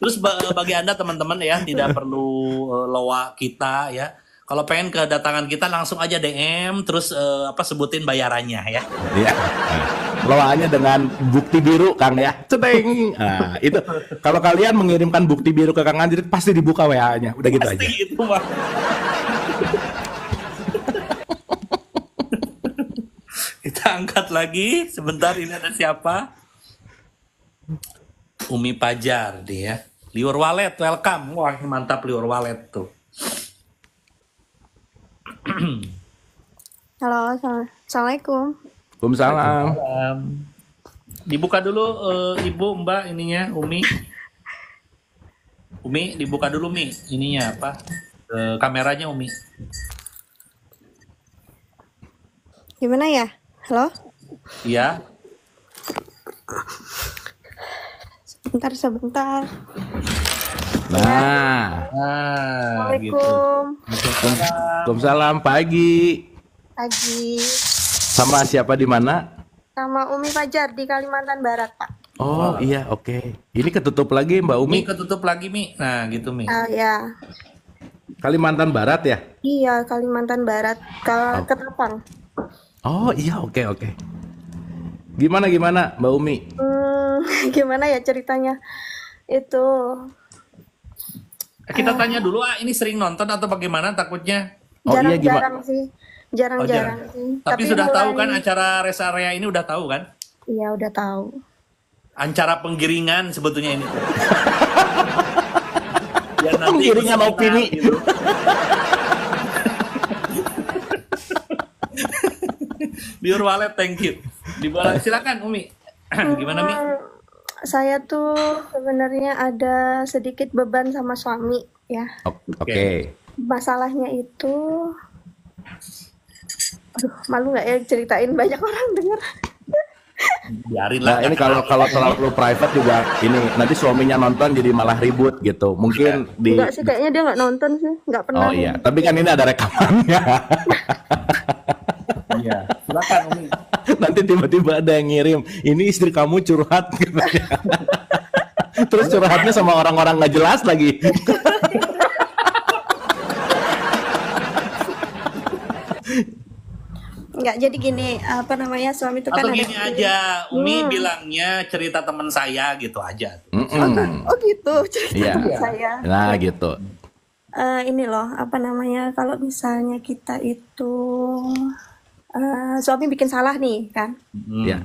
Terus bagi Anda teman-teman ya, tidak perlu loa kita ya. Kalau pengen kedatangan kita langsung aja DM, terus sebutin bayarannya ya. Iya. Loaannya dengan bukti biru Kang ya. Ceteng. Nah, itu kalau kalian mengirimkan bukti biru ke Kang Anjrit pasti dibuka WA-nya. Udah gitu Pasti aja. itu Bang. Kita angkat lagi. Sebentar, ini ada siapa? Umi Pajar dia. Liur Walet, welcome. Wah, mantap Liur Walet tuh. Halo, assalamualaikum. Waalaikumsalam. Dibuka dulu Ibu, Mbak ininya, Umi. Umi, dibuka dulu Mi. Ininya apa? Kameranya Umi. Gimana ya? Halo? Iya. Sebentar. Nah, Gitu. Assalamualaikum. Waalaikumsalam pagi. Pagi. Sama siapa di mana? Sama Umi Fajar di Kalimantan Barat, Pak. Oh iya, oke. Ini ketutup lagi Mbak Umi. Mi ketutup lagi Mi. Nah, gitu Mi. Ya. Kalimantan Barat ya? Iya, Kalimantan Barat. Ketapang. Oh iya, oke. Gimana Mbak Umi? Gimana ya ceritanya? Itu Kita tanya dulu, ini sering nonton atau bagaimana takutnya? Oh iya, jarang-jarang sih. Jarang-jarang sih. Tapi sudah tahu kan mulai- acara rest area ini udah tahu kan? Iya, udah tahu. Acara penggiringan sebetulnya ini. Biar nanti Penggiringan itu opini. senang, gitu. Liur Walet, thank you. Silakan Umi. Gimana Mi? Saya tuh sebenarnya ada sedikit beban sama suami ya. Oke. Masalahnya itu, aduh, malu nggak ya ceritain, banyak orang denger. Biarin Nah lah. ini kalau terlalu private juga ini nanti suaminya nonton jadi malah ribut gitu. Mungkin di Enggak sih, kayaknya dia nggak nonton sih, nggak pernah. Oh iya, tapi kan ini ada rekamannya. Iya. Silakan Umi. Nanti tiba-tiba ada yang ngirim, ini istri kamu curhat katanya. Terus curhatnya sama orang-orang nggak jelas lagi. Nggak, jadi gini, apa namanya, suami itu kan Atau ada. gini aja, Umi bilangnya cerita teman saya gitu aja. Mm-mm. Oh gitu, cerita Iya. teman saya. Nah gitu. Ini loh, apa namanya, kalau misalnya kita itu suami bikin salah nih kan. Ya.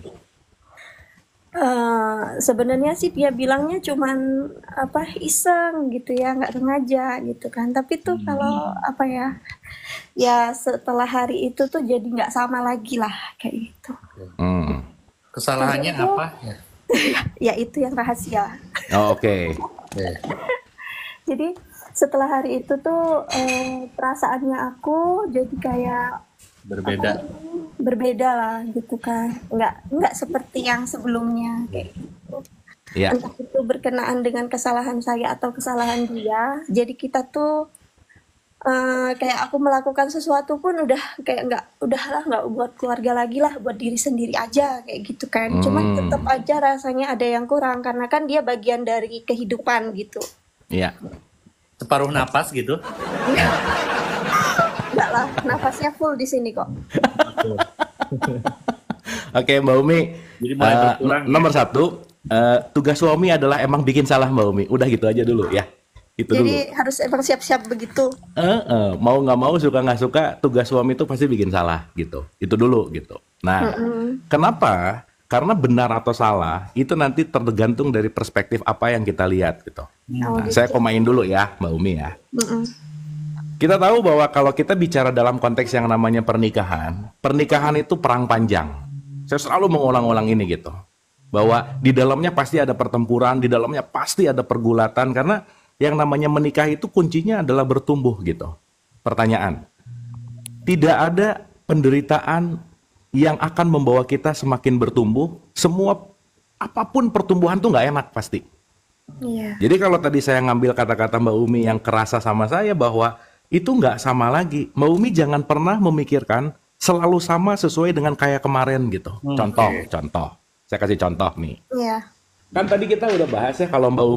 Sebenarnya sih dia bilangnya cuman apa, iseng gitu ya, nggak sengaja gitu kan. Tapi tuh kalau apa ya setelah hari itu tuh jadi nggak sama lagi lah kayak gitu. Kesalahannya apa? Ya itu yang rahasia. Oh, oke. Jadi setelah hari itu tuh perasaannya aku jadi kayak berbeda lah gitu kan, nggak seperti yang sebelumnya kayak gitu. Iya. Entah itu berkenaan dengan kesalahan saya atau kesalahan dia, jadi kita tuh kayak aku melakukan sesuatu pun udah kayak nggak buat keluarga lagi lah, buat diri sendiri aja kayak gitu kan. Cuman tetap aja rasanya ada yang kurang karena kan dia bagian dari kehidupan gitu. Iya. Separuh napas gitu. Enggak lah, nafasnya full di sini kok. Oke Mbak Umi. Jadi mulai berkurang, ya? Nomor satu, tugas suami adalah emang bikin salah Mbak Umi. Udah gitu aja dulu ya. Itu dulu. Jadi harus emang siap-siap begitu. Mau nggak mau, suka nggak suka, tugas suami itu pasti bikin salah gitu. Itu dulu gitu. Nah, kenapa? Karena benar atau salah itu nanti tergantung dari perspektif apa yang kita lihat gitu. Oh, Nah, gitu. saya komain dulu ya, Mbak Umi ya. Kita tahu bahwa kalau kita bicara dalam konteks yang namanya pernikahan, pernikahan itu perang panjang. Saya selalu mengulang-ulang ini gitu. Bahwa di dalamnya pasti ada pertempuran, di dalamnya pasti ada pergulatan, karena yang namanya menikah itu kuncinya adalah bertumbuh gitu. Pertanyaan, tidak ada penderitaan yang akan membawa kita semakin bertumbuh. Semua apapun pertumbuhan tuh nggak enak pasti. Iya. Jadi kalau tadi saya ngambil kata-kata Mbak Umi yang kerasa sama saya bahwa itu nggak sama lagi. Mbak Umi jangan pernah memikirkan selalu sama sesuai dengan kayak kemarin gitu. Contoh. Saya kasih contoh nih. Iya. Kan tadi kita udah bahas ya kalau Mbak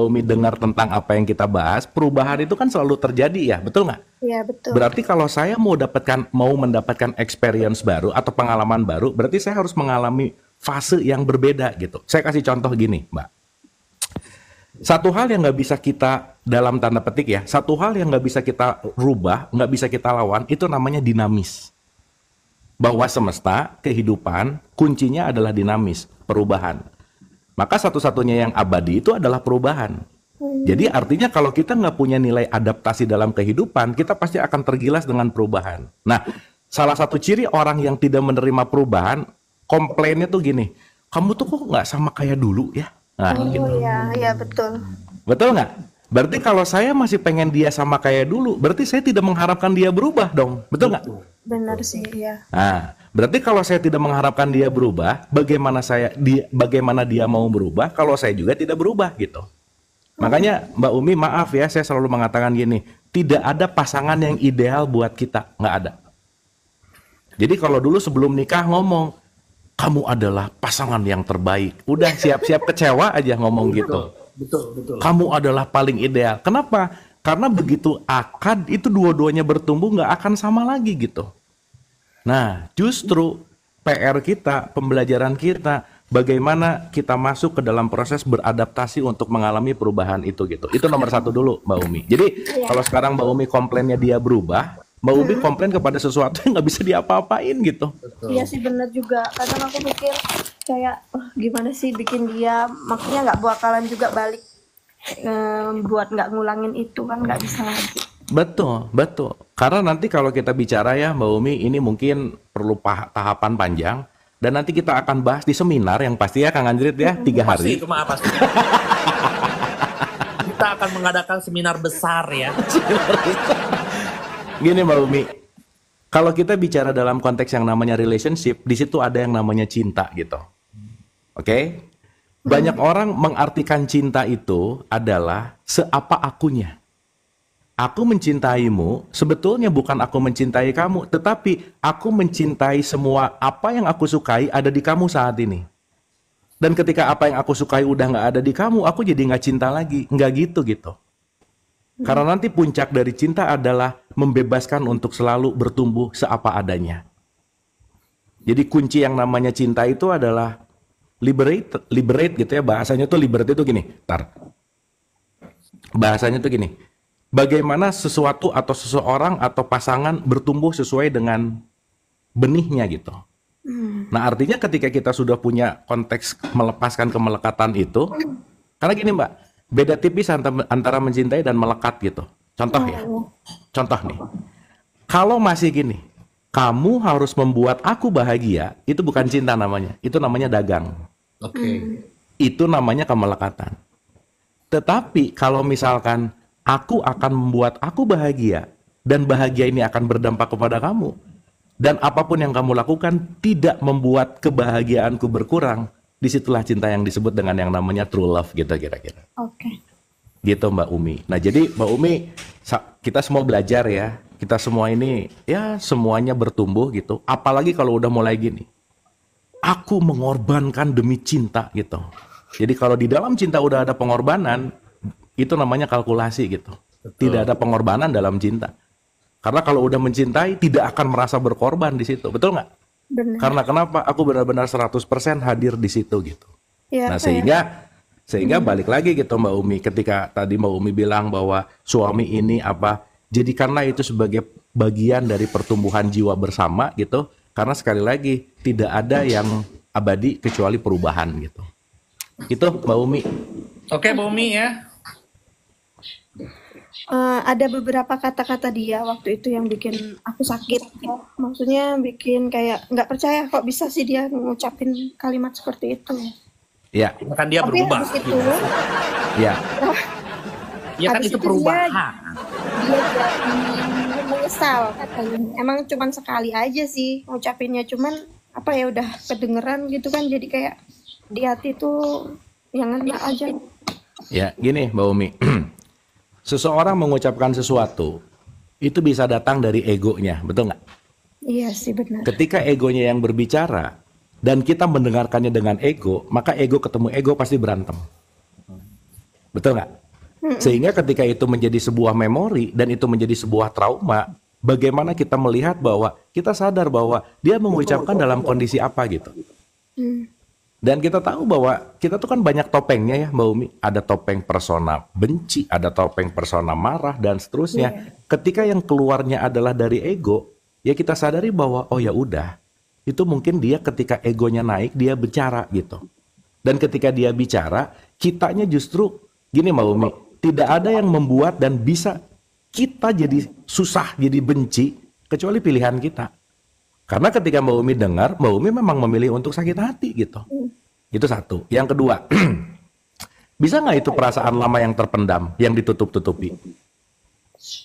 Umi dengar tentang apa yang kita bahas, perubahan itu kan selalu terjadi ya, betul nggak? Iya, betul. Berarti kalau saya mau mendapatkan experience baru atau pengalaman baru, berarti saya harus mengalami fase yang berbeda gitu. Saya kasih contoh gini, Mbak. Satu hal yang nggak bisa kita, dalam tanda petik ya, satu hal yang nggak bisa kita rubah, nggak bisa kita lawan, itu namanya dinamis. Bahwa semesta, kehidupan, kuncinya adalah dinamis, perubahan. Maka satu-satunya yang abadi itu adalah perubahan. Jadi artinya kalau kita nggak punya nilai adaptasi dalam kehidupan, kita pasti akan tergilas dengan perubahan. Nah, salah satu ciri orang yang tidak menerima perubahan, komplainnya tuh gini, kamu tuh kok nggak sama kayak dulu ya? Nah, gitu. Oh iya, iya betul. Betul nggak? Berarti kalau saya masih pengen dia sama kayak dulu, berarti saya tidak mengharapkan dia berubah dong. Betul nggak? Benar sih, ya. Nah, berarti kalau saya tidak mengharapkan dia berubah, bagaimana dia mau berubah kalau saya juga tidak berubah gitu. Makanya Mbak Umi, maaf ya, saya selalu mengatakan gini, tidak ada pasangan yang ideal buat kita, nggak ada. Jadi kalau dulu sebelum nikah ngomong, kamu adalah pasangan yang terbaik, udah siap-siap kecewa aja ngomong gitu. Betul. Kamu adalah paling ideal. Kenapa? Karena begitu akad itu dua-duanya bertumbuh nggak akan sama lagi gitu. Nah, justru PR kita, pembelajaran kita, bagaimana kita masuk ke dalam proses beradaptasi untuk mengalami perubahan itu gitu. Itu nomor satu dulu, Mbak Umi. Jadi kalau sekarang Mbak Umi komplainnya dia berubah, Mbak Umi komplain kepada sesuatu yang nggak bisa diapa-apain gitu. Iya sih, benar juga. Kadang aku mikir kayak, gimana sih bikin dia, maksudnya nggak bakalan juga balik buat nggak ngulangin itu kan nggak bisa lagi. Betul. Karena nanti kalau kita bicara ya Mbak Umi, ini mungkin perlu tahapan panjang. Dan nanti kita akan bahas di seminar yang pasti ya Kang Anjrit ya, 3 hari. Pasti, itu maaf pasti. Kita akan mengadakan seminar besar ya. Gini Mbak Umi, kalau kita bicara dalam konteks yang namanya relationship, di situ ada yang namanya cinta gitu. Oke? Banyak orang mengartikan cinta itu adalah seapa akunya. Aku mencintaimu, sebetulnya bukan aku mencintai kamu, tetapi aku mencintai semua apa yang aku sukai ada di kamu saat ini. Dan ketika apa yang aku sukai udah nggak ada di kamu, aku jadi nggak cinta lagi. Nggak gitu. Karena nanti puncak dari cinta adalah membebaskan untuk selalu bertumbuh seapa adanya. Jadi kunci yang namanya cinta itu adalah liberate gitu ya. Bahasanya tuh liberate itu gini. Bahasanya tuh gini. Bagaimana sesuatu atau seseorang atau pasangan bertumbuh sesuai dengan benihnya gitu. Nah artinya ketika kita sudah punya konteks melepaskan kemelekatan itu, karena gini Mbak, beda tipis antara mencintai dan melekat gitu. Contoh ya, contoh nih, kalau masih gini, kamu harus membuat aku bahagia, itu bukan cinta namanya, itu namanya dagang. Oke. Itu namanya kemelekatan. Tetapi kalau misalkan aku akan membuat aku bahagia, dan bahagia ini akan berdampak kepada kamu, dan apapun yang kamu lakukan tidak membuat kebahagiaanku berkurang, disitulah cinta yang disebut dengan yang namanya true love gitu kira-kira. Oke. Gitu Mbak Umi. Nah jadi Mbak Umi, kita semua belajar ya, kita semua ini ya semuanya bertumbuh gitu, apalagi kalau udah mulai gini, aku mengorbankan demi cinta gitu. Jadi kalau di dalam cinta udah ada pengorbanan, itu namanya kalkulasi gitu. Tidak ada pengorbanan dalam cinta. Karena kalau udah mencintai, tidak akan merasa berkorban di situ. Betul nggak? Benar. Karena kenapa? Aku benar-benar 100% hadir di situ gitu. Ya, Nah sehingga balik lagi gitu Mbak Umi. Ketika tadi Mbak Umi bilang bahwa suami ini apa, jadikanlah itu sebagai bagian dari pertumbuhan jiwa bersama gitu. Karena sekali lagi, tidak ada yang abadi kecuali perubahan gitu. Itu Mbak Umi. Oke, Mbak Umi ya. Ada beberapa kata-kata dia waktu itu yang bikin aku sakit. Maksudnya bikin kayak nggak percaya kok bisa sih dia ngucapin kalimat seperti itu. Ya, Kan dia Tapi berubah. habis itu, ya. Ya kan Habis itu itu perubahan. dia jadi menyesal katanya. Emang cuman sekali aja sih ngucapinnya, cuman apa ya udah kedengeran gitu kan, jadi kayak di hati tuh yang enak aja. Ya, gini Mbak Umi. Seseorang mengucapkan sesuatu itu bisa datang dari egonya, betul nggak? Iya sih benar. Ketika egonya yang berbicara dan kita mendengarkannya dengan ego, maka ego ketemu ego pasti berantem. Betul nggak? Sehingga ketika itu menjadi sebuah memori dan itu menjadi sebuah trauma, bagaimana kita melihat bahwa kita sadar bahwa dia mengucapkan dalam kondisi apa gitu. Dan kita tahu bahwa kita tuh kan banyak topengnya ya Mbak Umi. Ada topeng persona benci, ada topeng persona marah dan seterusnya. Ketika yang keluarnya adalah dari ego, ya kita sadari bahwa oh ya udah, itu mungkin dia ketika egonya naik dia bicara gitu. Dan ketika dia bicara, kitanya justru gini Mbak Umi, tidak ada yang membuat dan bisa kita jadi susah, jadi benci kecuali pilihan kita. Karena ketika Mbak Umi dengar, Mbak Umi memang memilih untuk sakit hati gitu. Itu satu. Yang kedua, bisa nggak itu perasaan lama yang terpendam, yang ditutup-tutupi?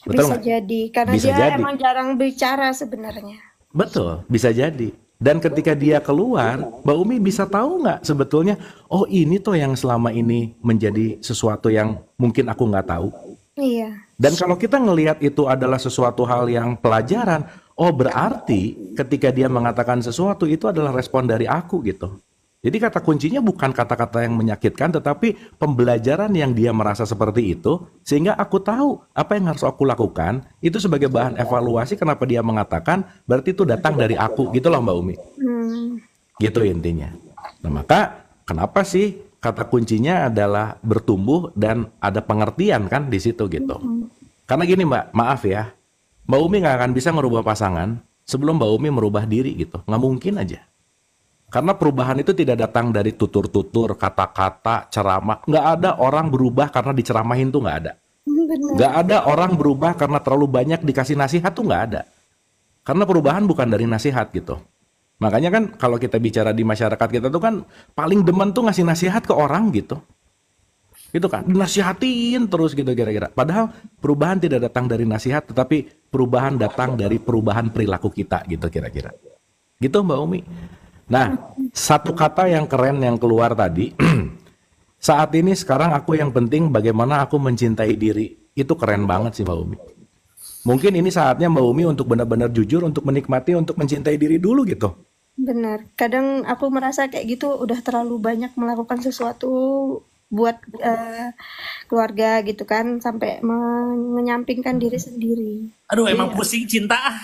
Betul Bisa nggak? jadi karena Bisa dia jadi. emang jarang bicara sebenarnya. Betul, bisa jadi. Dan ketika dia keluar, Mbak Umi bisa tahu nggak sebetulnya, oh ini tuh yang selama ini menjadi sesuatu yang mungkin aku nggak tahu. Iya. Dan kalau kita ngelihat itu adalah sesuatu hal yang pelajaran, oh berarti ketika dia mengatakan sesuatu itu adalah respon dari aku gitu. Jadi kata kuncinya bukan kata-kata yang menyakitkan, tetapi pembelajaran yang dia merasa seperti itu, sehingga aku tahu apa yang harus aku lakukan, itu sebagai bahan evaluasi kenapa dia mengatakan, berarti itu datang dari aku, gitu loh Mbak Umi. Gitu intinya. Nah maka kenapa sih kata kuncinya adalah bertumbuh dan ada pengertian kan di situ gitu. Karena gini Mbak, maaf ya, Mbak Umi nggak akan bisa merubah pasangan sebelum Mbak Umi merubah diri gitu, nggak mungkin aja. Karena perubahan itu tidak datang dari tutur-tutur, kata-kata, ceramah. Nggak ada orang berubah karena diceramahin tuh nggak ada. Benar. Nggak ada orang berubah karena terlalu banyak dikasih nasihat tuh nggak ada. Karena perubahan bukan dari nasihat gitu. Makanya kan kalau kita bicara di masyarakat kita tuh kan paling demen tuh ngasih nasihat ke orang gitu. Gitu kan, dinasihatin terus gitu kira-kira. Padahal perubahan tidak datang dari nasihat, tetapi perubahan datang dari perubahan perilaku kita gitu kira-kira. Gitu Mbak Umi. Nah, satu kata yang keren yang keluar tadi, saat ini sekarang aku yang penting bagaimana aku mencintai diri. Itu keren banget sih Mbak Umi. Mungkin ini saatnya Mbak Umi untuk benar-benar jujur, untuk menikmati, untuk mencintai diri dulu gitu. Benar. Kadang aku merasa kayak gitu udah terlalu banyak melakukan sesuatu buat keluarga gitu kan, sampai menyampingkan diri sendiri. Aduh, emang pusing cinta ah.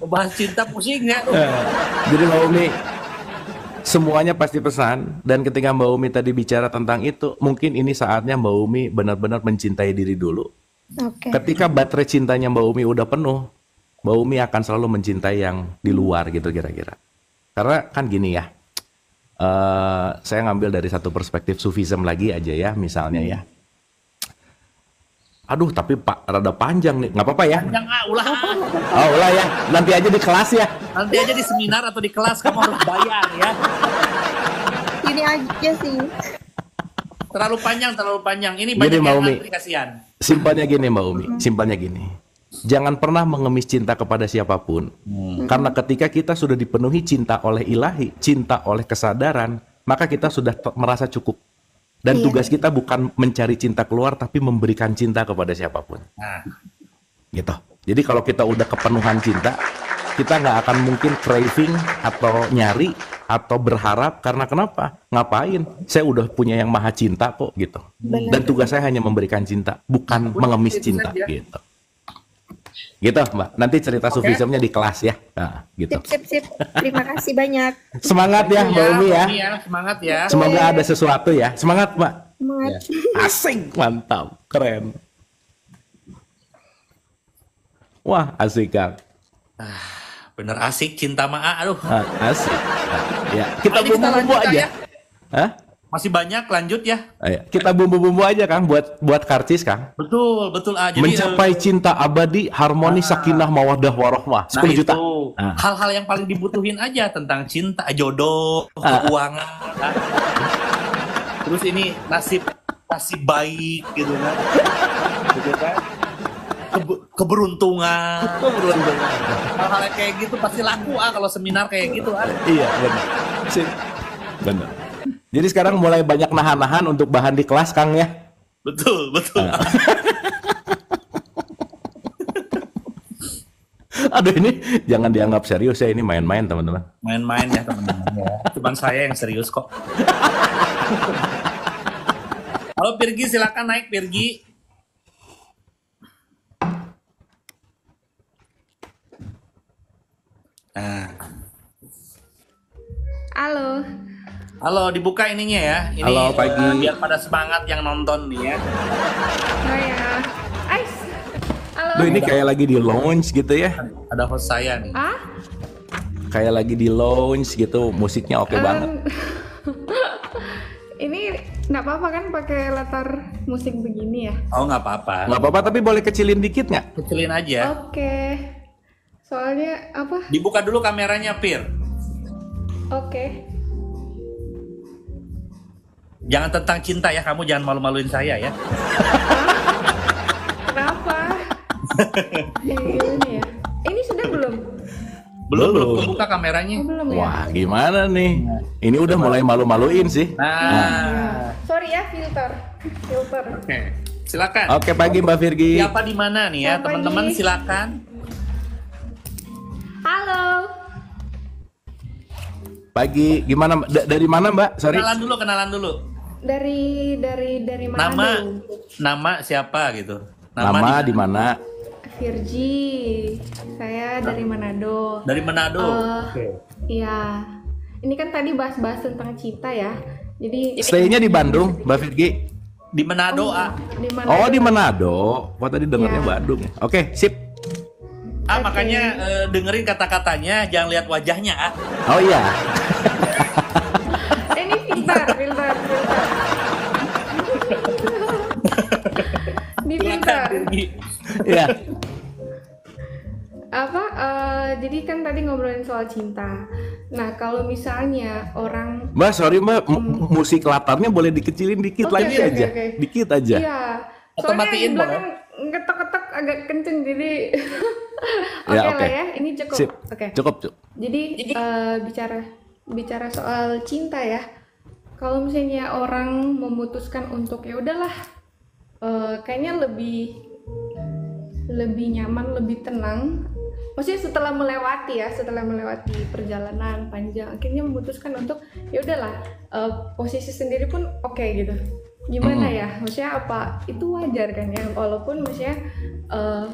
Bahas cinta pusing ya. Jadi Mbak Umi, semuanya pasti pesan. Dan ketika Mbak Umi tadi bicara tentang itu, mungkin ini saatnya Mbak Umi benar-benar mencintai diri dulu. Oke. Ketika baterai cintanya Mbak Umi udah penuh, Mbak Umi akan selalu mencintai yang di luar gitu kira-kira. Karena kan gini ya, saya ngambil dari satu perspektif sufism lagi aja ya, misalnya ya. Aduh, tapi Pak rada panjang nih, nggak apa-apa ya? Panjang ah, ulah ah. Oh, ulah ya, nanti aja di kelas ya. Nanti aja di seminar atau di kelas kamu harus bayar ya. Ini aja sih. Terlalu panjang. Ini Jadi, banyak Mbak yang Umi. ngantri, kasihan. Simpelnya gini Mbak Umi, simpelnya gini. Jangan pernah mengemis cinta kepada siapapun. Karena ketika kita sudah dipenuhi cinta oleh ilahi, cinta oleh kesadaran, maka kita sudah merasa cukup. Dan tugas kita bukan mencari cinta keluar, tapi memberikan cinta kepada siapapun. Nah, Gitu. Jadi kalau kita udah kepenuhan cinta, kita nggak akan mungkin craving atau nyari atau berharap. Karena kenapa? Ngapain? Saya udah punya yang maha cinta kok gitu. Dan tugas saya hanya memberikan cinta, bukan mengemis cinta gitu. Gitu Mbak, nanti cerita sufismnya di kelas ya. Nah, gitu. Sip. Terima kasih banyak. Semangat ya Mbak Umi ya. Semangat ya. Semoga ada sesuatu ya. Semangat Mbak. Semangat. Asik, mantap, keren. Wah, asik Kang. Bener asik cinta maa, aduh. Asik. Nah, ya, kita Ini kita bumbu-bumbu lanjut, aja. ya. Hah? Masih banyak, lanjut ya. Ayo, kita bumbu-bumbu aja Kang buat karcis Kang. Betul, betul. Jadi Mencapai cinta abadi, harmoni, sakinah, mawaddah, warohmah. 10 juta. itu Nah. hal-hal yang paling dibutuhin aja tentang cinta, jodoh, keuangan. Nah. Terus ini nasib baik gitu kan. Gitu kan. Keberuntungan. Hal-hal yang kayak gitu pasti laku kalau seminar kayak gitu Iya, benar. Benar. Jadi sekarang mulai banyak nahan-nahan untuk bahan di kelas Kang ya. Betul. Aduh ini jangan dianggap serius ya, ini main-main teman-teman. Main-main ya teman-teman ya. Cuman saya yang serius kok. Halo Pirgi, silakan naik Pirgi. Nah. Halo, dibuka ininya ya. Ini Halo, pagi. biar pada semangat yang nonton nih ya. Duh ini kayak lagi di lounge gitu ya. Ada host saya nih. Kayak lagi di lounge gitu, musiknya oke banget. Ini nggak apa-apa kan pakai latar musik begini ya? Oh nggak apa-apa. Nggak apa-apa tapi boleh kecilin dikit nggak? Kecilin aja. Oke. Soalnya apa? Dibuka dulu kameranya Pir. Oke. Jangan tentang cinta ya, kamu jangan malu-maluin saya ya. Kenapa? Ini ya. Ini sudah belum? Belum kebuka kameranya. Oh, belum ya? Wah gimana nih? Ini udah mulai malu-maluin sih. Nah. Sorry ya, filter. Oke. Silakan. Oke pagi Mbak Virgi. Siapa di mana nih ya, Selamat teman-teman pagi. silakan. Halo. Pagi gimana? Dari mana Mbak? Sorry. Kenalan dulu. Dari mana? Nama siapa gitu? Nama di mana? Virgi. Saya dari Manado. Dari Manado. Iya. Ini kan tadi bahas-bahas tentang cinta ya. Jadi Stay-nya di Bandung Mbak Virgi. Di Manado di Manado. Oh di Manado. Wah tadi dengarnya Ya. Bandung. Oke sip. Makanya dengerin kata-katanya, jangan lihat wajahnya Oh iya. Ini filter. Di filter. Iya. Jadi kan tadi ngobrolin soal cinta. Nah, kalau misalnya orang Mbak sorry Mbak, musik latarnya boleh dikecilin dikit Oke, lagi oke, aja. oke. Dikit aja. iya, Atau soalnya matiin di belakang ngetok-ketok agak kenceng jadi oke Ya, lah oke. ya, ini cukup. Sip. Oke. Cukup. Jadi bicara soal cinta ya. Kalau misalnya orang memutuskan untuk ya udahlah, kayaknya lebih nyaman, lebih tenang. Maksudnya setelah melewati perjalanan panjang, akhirnya memutuskan untuk ya udahlah, posisi sendiri pun oke gitu. Gimana ya? Maksudnya apa? Itu wajar kan ya, walaupun maksudnya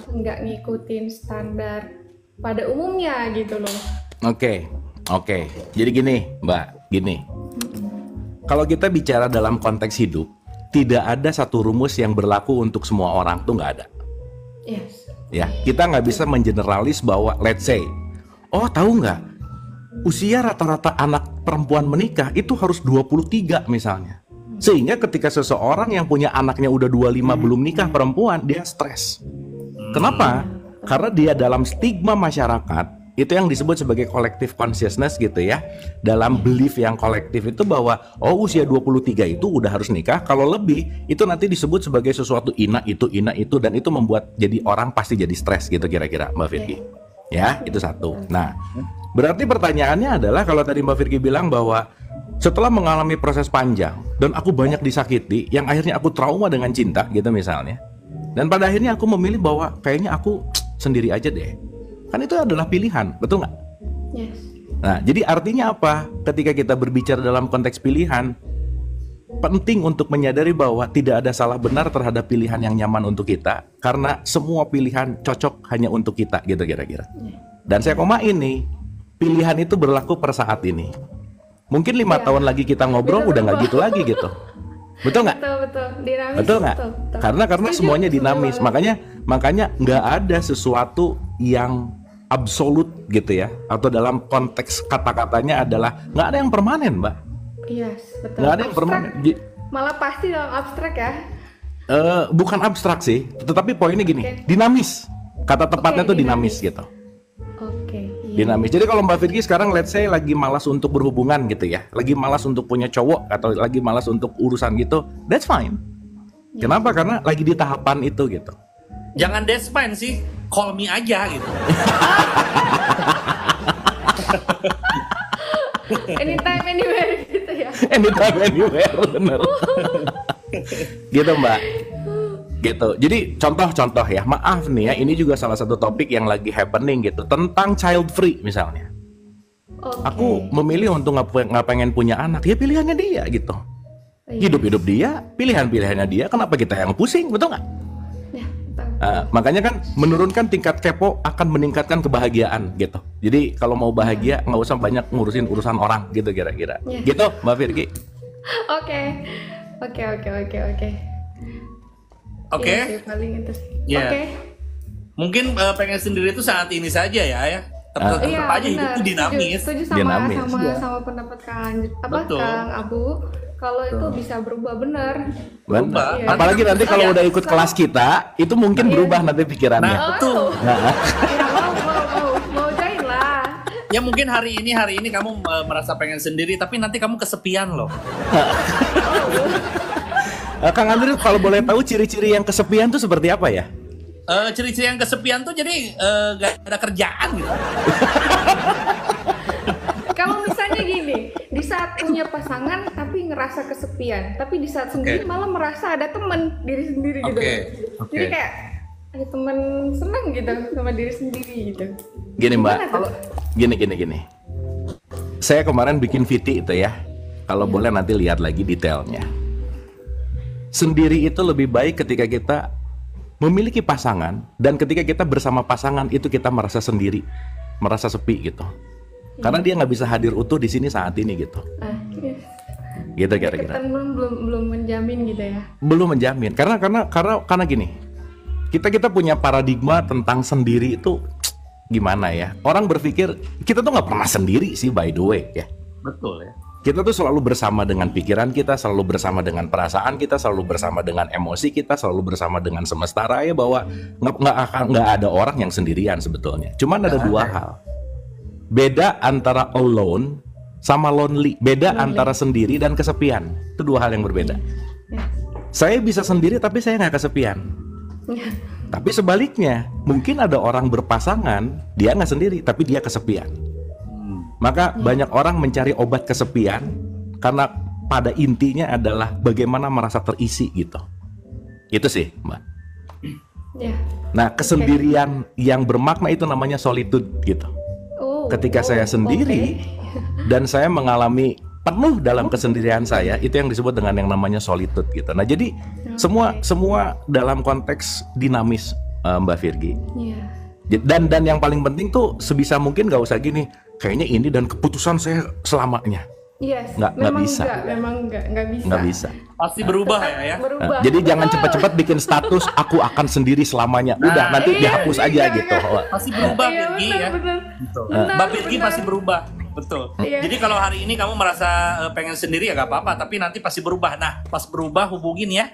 nggak ngikutin standar pada umumnya gitu loh. Oke. Jadi gini, Mbak, gini. Kalau kita bicara dalam konteks hidup, tidak ada satu rumus yang berlaku untuk semua orang tuh nggak ada. Yes. Ya, kita nggak bisa mengeneralis bahwa, let's say, oh tahu nggak, usia rata-rata anak perempuan menikah itu harus 23 misalnya. Sehingga ketika seseorang yang punya anaknya udah 25 belum nikah perempuan, dia stres. Kenapa? Karena dia dalam stigma masyarakat, itu yang disebut sebagai collective consciousness gitu ya. Dalam belief yang kolektif itu bahwa oh usia 23 itu udah harus nikah, kalau lebih itu nanti disebut sebagai sesuatu ina itu dan itu membuat jadi orang pasti jadi stres gitu kira-kira Mbak Virgi. Ya, itu satu. Nah, berarti pertanyaannya adalah kalau tadi Mbak Virgi bilang bahwa setelah mengalami proses panjang dan aku banyak disakiti yang akhirnya aku trauma dengan cinta gitu misalnya. Dan pada akhirnya aku memilih bahwa kayaknya aku sendiri aja deh. Kan itu adalah pilihan, betul nggak? Yes. Nah, jadi artinya apa? Ketika kita berbicara dalam konteks pilihan, penting untuk menyadari bahwa tidak ada salah benar terhadap pilihan yang nyaman untuk kita, karena semua pilihan cocok hanya untuk kita, gitu kira-kira. Dan saya komain nih, pilihan itu berlaku per saat ini. Mungkin 5 tahun lagi kita ngobrol udah nggak gitu lagi gitu. Betul nggak? Betul. Dinamis. Betul nggak? Betul. Karena Setuju, semuanya setuju dinamis. banget. Makanya nggak ada sesuatu yang absolut gitu ya. Atau dalam konteks kata-katanya adalah nggak ada yang permanen, Mbak. Yes, betul. Nggak ada yang Abstrak. permanen. Malah pasti dalam abstrak ya. Bukan abstrak sih, tetapi poinnya gini, Oke. dinamis. Kata tepatnya Oke, tuh dinamis dinamis. gitu. Oke. Iya. Dinamis. Jadi kalau Mbak Virgi sekarang let's say lagi malas untuk berhubungan gitu ya, lagi malas untuk punya cowok atau lagi malas untuk urusan gitu, that's fine. Kenapa? Karena lagi di tahapan itu gitu. Jangan despine sih, call me aja gitu. Anytime, anywhere gitu ya. Anytime anywhere, bener. Gitu Mbak. Gitu. Jadi contoh-contoh ya, maaf nih ya, ini juga salah satu topik yang lagi happening gitu tentang child free misalnya. Oke. Aku memilih untuk nggak pengen punya anak, ya pilihannya dia gitu. Iya. Hidup-hidup dia, pilihan-pilihannya dia. Kenapa kita yang pusing, betul nggak? Ya, betul. Makanya kan menurunkan tingkat kepo akan meningkatkan kebahagiaan gitu. Jadi kalau mau bahagia nggak usah banyak ngurusin urusan orang gitu kira-kira. Iya. Gitu Mbak Virgi. Oke. Oke. Oke. Iya sih, paling itu sih. Iya. Oke. Mungkin pengen sendiri itu saat ini saja ya. Tetap Iya, aja hidup benar. itu dinamis. Setuju sama Dinamis. sama pendapat Betul. Kang Abu. Kalau itu bisa berubah benar. Berubah. Iya. Apalagi nanti kalau Iya. udah ikut kelas kita, itu mungkin berubah nanti pikirannya. Nah, betul. Ya, mau join lah. Ya mungkin hari ini kamu merasa pengen sendiri, tapi nanti kamu kesepian loh. Kang Andri, kalau boleh tahu ciri-ciri yang kesepian tuh seperti apa ya? Ciri-ciri yang kesepian tuh jadi gak ada kerjaan gitu. Kalau misalnya gini, di saat punya pasangan tapi ngerasa kesepian, tapi di saat sendiri malah merasa ada teman diri sendiri gitu. Oke. Jadi kayak ada teman senang gitu sama diri sendiri gitu. Gini Mbak, Gimana tuh? gini. Saya kemarin bikin VT itu ya. Kalau boleh nanti lihat lagi detailnya. Sendiri itu lebih baik ketika kita memiliki pasangan, dan ketika kita bersama pasangan itu kita merasa sendiri, merasa sepi gitu. Karena dia nggak bisa hadir utuh di sini saat ini gitu. Yes. Gitu kira-kira. Kita belum menjamin gitu ya. Belum menjamin. Karena gini. Kita punya paradigma tentang sendiri itu gimana ya? Orang berpikir kita tuh nggak pernah sendiri sih, by the way ya. Betul ya. Kita tuh selalu bersama dengan pikiran kita, selalu bersama dengan perasaan kita, selalu bersama dengan emosi kita, selalu bersama dengan semesta raya, bahwa nggak ada orang yang sendirian sebetulnya. Cuman ada dua hal. Beda antara alone sama lonely. Beda antara sendiri dan kesepian. Itu dua hal yang berbeda. Saya bisa sendiri tapi saya nggak kesepian. Tapi sebaliknya, mungkin ada orang berpasangan, dia nggak sendiri tapi dia kesepian. Maka banyak orang mencari obat kesepian karena pada intinya adalah bagaimana merasa terisi gitu. Itu sih, Mbak. Ya. Nah, kesendirian yang bermakna itu namanya solitude gitu. Ketika saya sendiri dan saya mengalami penuh dalam kesendirian saya, itu yang disebut dengan yang namanya solitude gitu. Nah, jadi semua dalam konteks dinamis, Mbak Virgi. Iya. Dan yang paling penting tuh sebisa mungkin nggak usah gini, kayaknya ini dan keputusan saya selamanya. Yes. Nggak bisa. Memang nggak bisa. Nggak bisa. Pasti berubah Tetap ya. Berubah. Jadi jangan cepat-cepat bikin status aku akan sendiri selamanya. Udah nanti dihapus aja gitu. Pasti berubah Iya, Virgi benar, ya. benar. Betul. Benar, Mbak Virgi benar. pasti berubah. Betul. Iya. Jadi kalau hari ini kamu merasa pengen sendiri ya gak apa-apa, tapi nanti pasti berubah. Nah, pas berubah hubungin ya.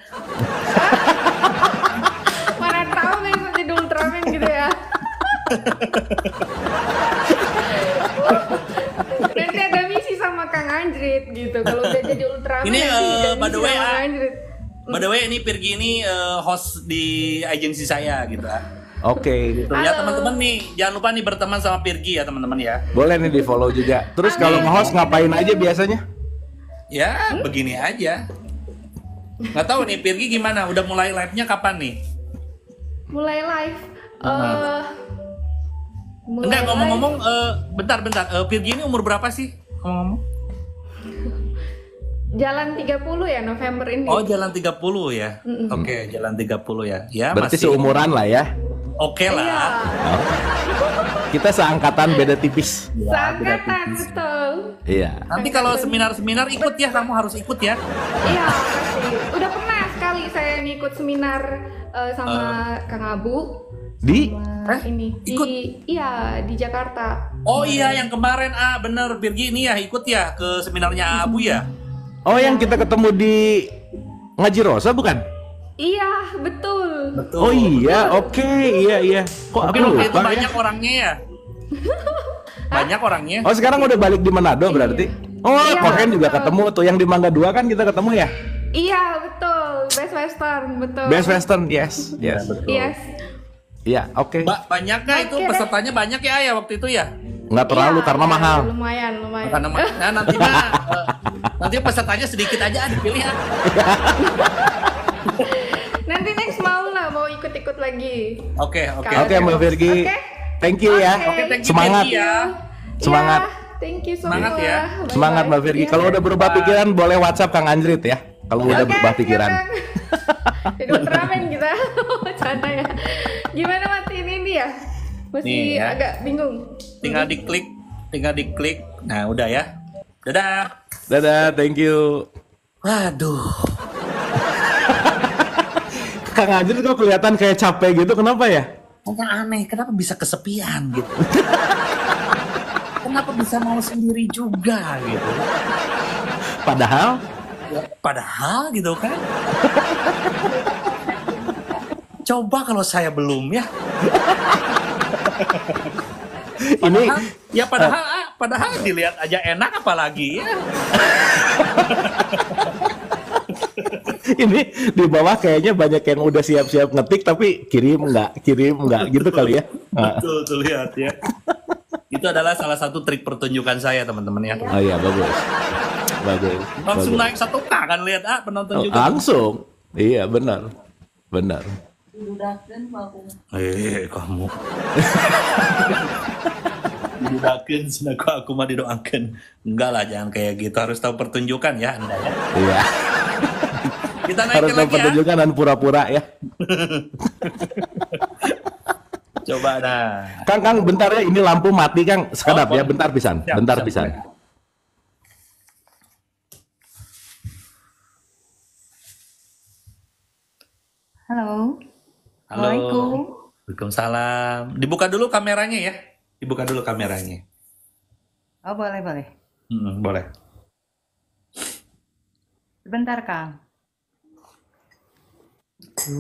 Mana tahu besok jadi Ultraman gitu ya. Nanti ada misi sama Kang Anjrit gitu. Kalau udah jadi Ultraman Ini, nanti ada by the misi way, sama Kang Anjrit. By the way, ini Virgi ini host di agensi saya gitu. Oke. Tuh, ya teman-teman nih, jangan lupa nih berteman sama Virgi ya teman-teman ya. Boleh nih di follow juga. Terus kalau nge-host ngapain aja biasanya? Ya, begini aja. Nggak tahu nih Virgi gimana? Udah mulai live-nya kapan nih? Mulai live. Enggak, ngomong-ngomong, bentar. Virgi ini umur berapa sih? Ngomong-ngomong. Jalan 30 ya November ini. Oh, jalan 30 ya. Oke, jalan 30 ya. Ya, Berarti masih seumuran lah ya. oke lah. Iya. Kita seangkatan beda tipis. Seangkatan betul. Iya. Nanti kalau seminar-seminar ikut ya, kamu harus ikut ya. Iya pasti. Udah pernah sekali saya ngikut seminar sama Kang Abu. Di Ini ikut? di Jakarta. Oh iya, yang kemarin bener Virgi ini ya ikut ya ke seminarnya Abu ya. Oh, yang kita ketemu di Ngaji Rosa bukan? Iya, betul. Betul. Oh iya, oke, iya. Kok aku Mungkin waktu itu lupa ya? banyak orangnya ya. Banyak orangnya. Oh, sekarang udah balik di Manado berarti? Oh, Iya, Kohen juga betul. ketemu tuh, yang di Mangga 2 kan kita ketemu ya? Iya, betul. Best Western, betul. Best Western, yes. Yes. Iya, oke. Banyak nggak itu Oke deh. pesertanya banyak ya waktu itu ya? Nggak terlalu Iya, karena iya, mahal. Lumayan. Karena nah, nanti mah nanti pesertanya sedikit aja dipilih ya. Nanti next mau ikut-ikut lagi. Oke. Oke, Mbak Virgi. Oke. Thank you ya. Oke, thank you, Semangat. Virgi ya. Semangat. Ya, thank you Semangat semua. ya. Bye-bye. Semangat Mbak Virgi. Kalau udah berubah pikiran boleh WhatsApp Kang Anjrit ya. Kalau udah Oke, berubah pikiran. siap, Kang. Jadi ultraman kita. Bercanda ya. Gimana matiin ini ya? Masih Nih ya. agak bingung. Tinggal diklik. Nah, udah ya. Dadah. Dadah, thank you. Waduh. Kang Anjrit kok kelihatan kayak capek gitu, kenapa ya? Agak aneh, kenapa bisa kesepian gitu? Kenapa bisa mau sendiri juga gitu? Padahal Padahal gitu kan? Coba kalau saya belum ya. ini Padahal dilihat aja enak apalagi ya. ini di bawah kayaknya banyak yang udah siap-siap ngetik tapi kirim nggak gitu kali ya. Betul tuh lihat ya. Itu adalah salah satu trik pertunjukan saya teman-teman ya. Oh iya, bagus. Langsung bagus. naik 1K kan lihat penonton Oh, juga. langsung. Iya, benar. Kamu. Didoakan, aku mah didoakan. Enggak lah, jangan kayak gitu. Harus tahu pertunjukan ya Anda ya. Iya. Kita Harus naikin lagi ya. pertunjukan dan pura-pura ya. Coba nah. Kang, bentar ya, ini lampu mati Kang. Sekadap Oh, ya, bentar pisan. Siap, Bentar siap. pisan. Halo. Halo. Assalamualaikum. Waalaikumsalam. Dibuka dulu kameranya ya. Dibuka dulu kameranya. Oh, boleh. Boleh. Sebentar, Kang.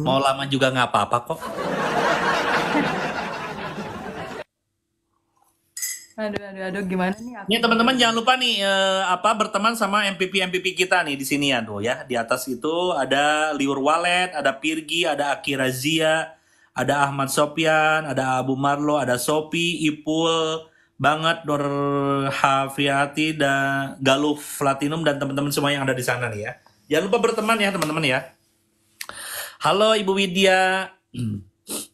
Mau lama juga nggak apa-apa kok. Aduh, gimana nih aku? Nih teman-teman jangan lupa nih berteman sama MVP kita nih di sini ya tuh ya. Di atas itu ada Liur Walet, ada Pirgi, ada Akira Zia, ada Ahmad Sopyan, ada Abu Marlo, ada Sopi, Ipul, Banget, Nur Hafiati, dan Galuh Platinum dan teman-teman semua yang ada di sana nih ya. Jangan lupa berteman ya teman-teman ya. Halo Ibu Widya.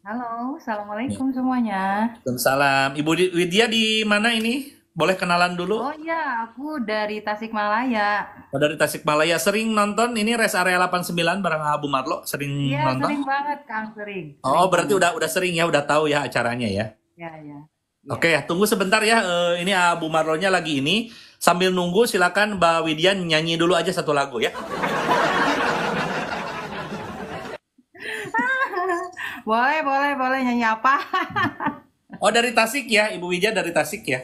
Halo, assalamualaikum semuanya. Waalaikumsalam. Ibu Widya di mana ini? Boleh kenalan dulu? Oh iya, aku dari Tasikmalaya. Oh, dari Tasikmalaya. Sering nonton ini Res Area 89 bareng Abu Marlo? Sering Iya, nonton? sering banget, Kang, sering. Oh, berarti udah sering ya, udah tahu ya acaranya ya. Ya. Oke, tunggu sebentar ya. Ini Abu Marlonya lagi ini. Sambil nunggu silakan Mbak Widya nyanyi dulu aja satu lagu ya. Boleh nyanyi apa? Oh, dari Tasik ya, Ibu Widya dari Tasik ya.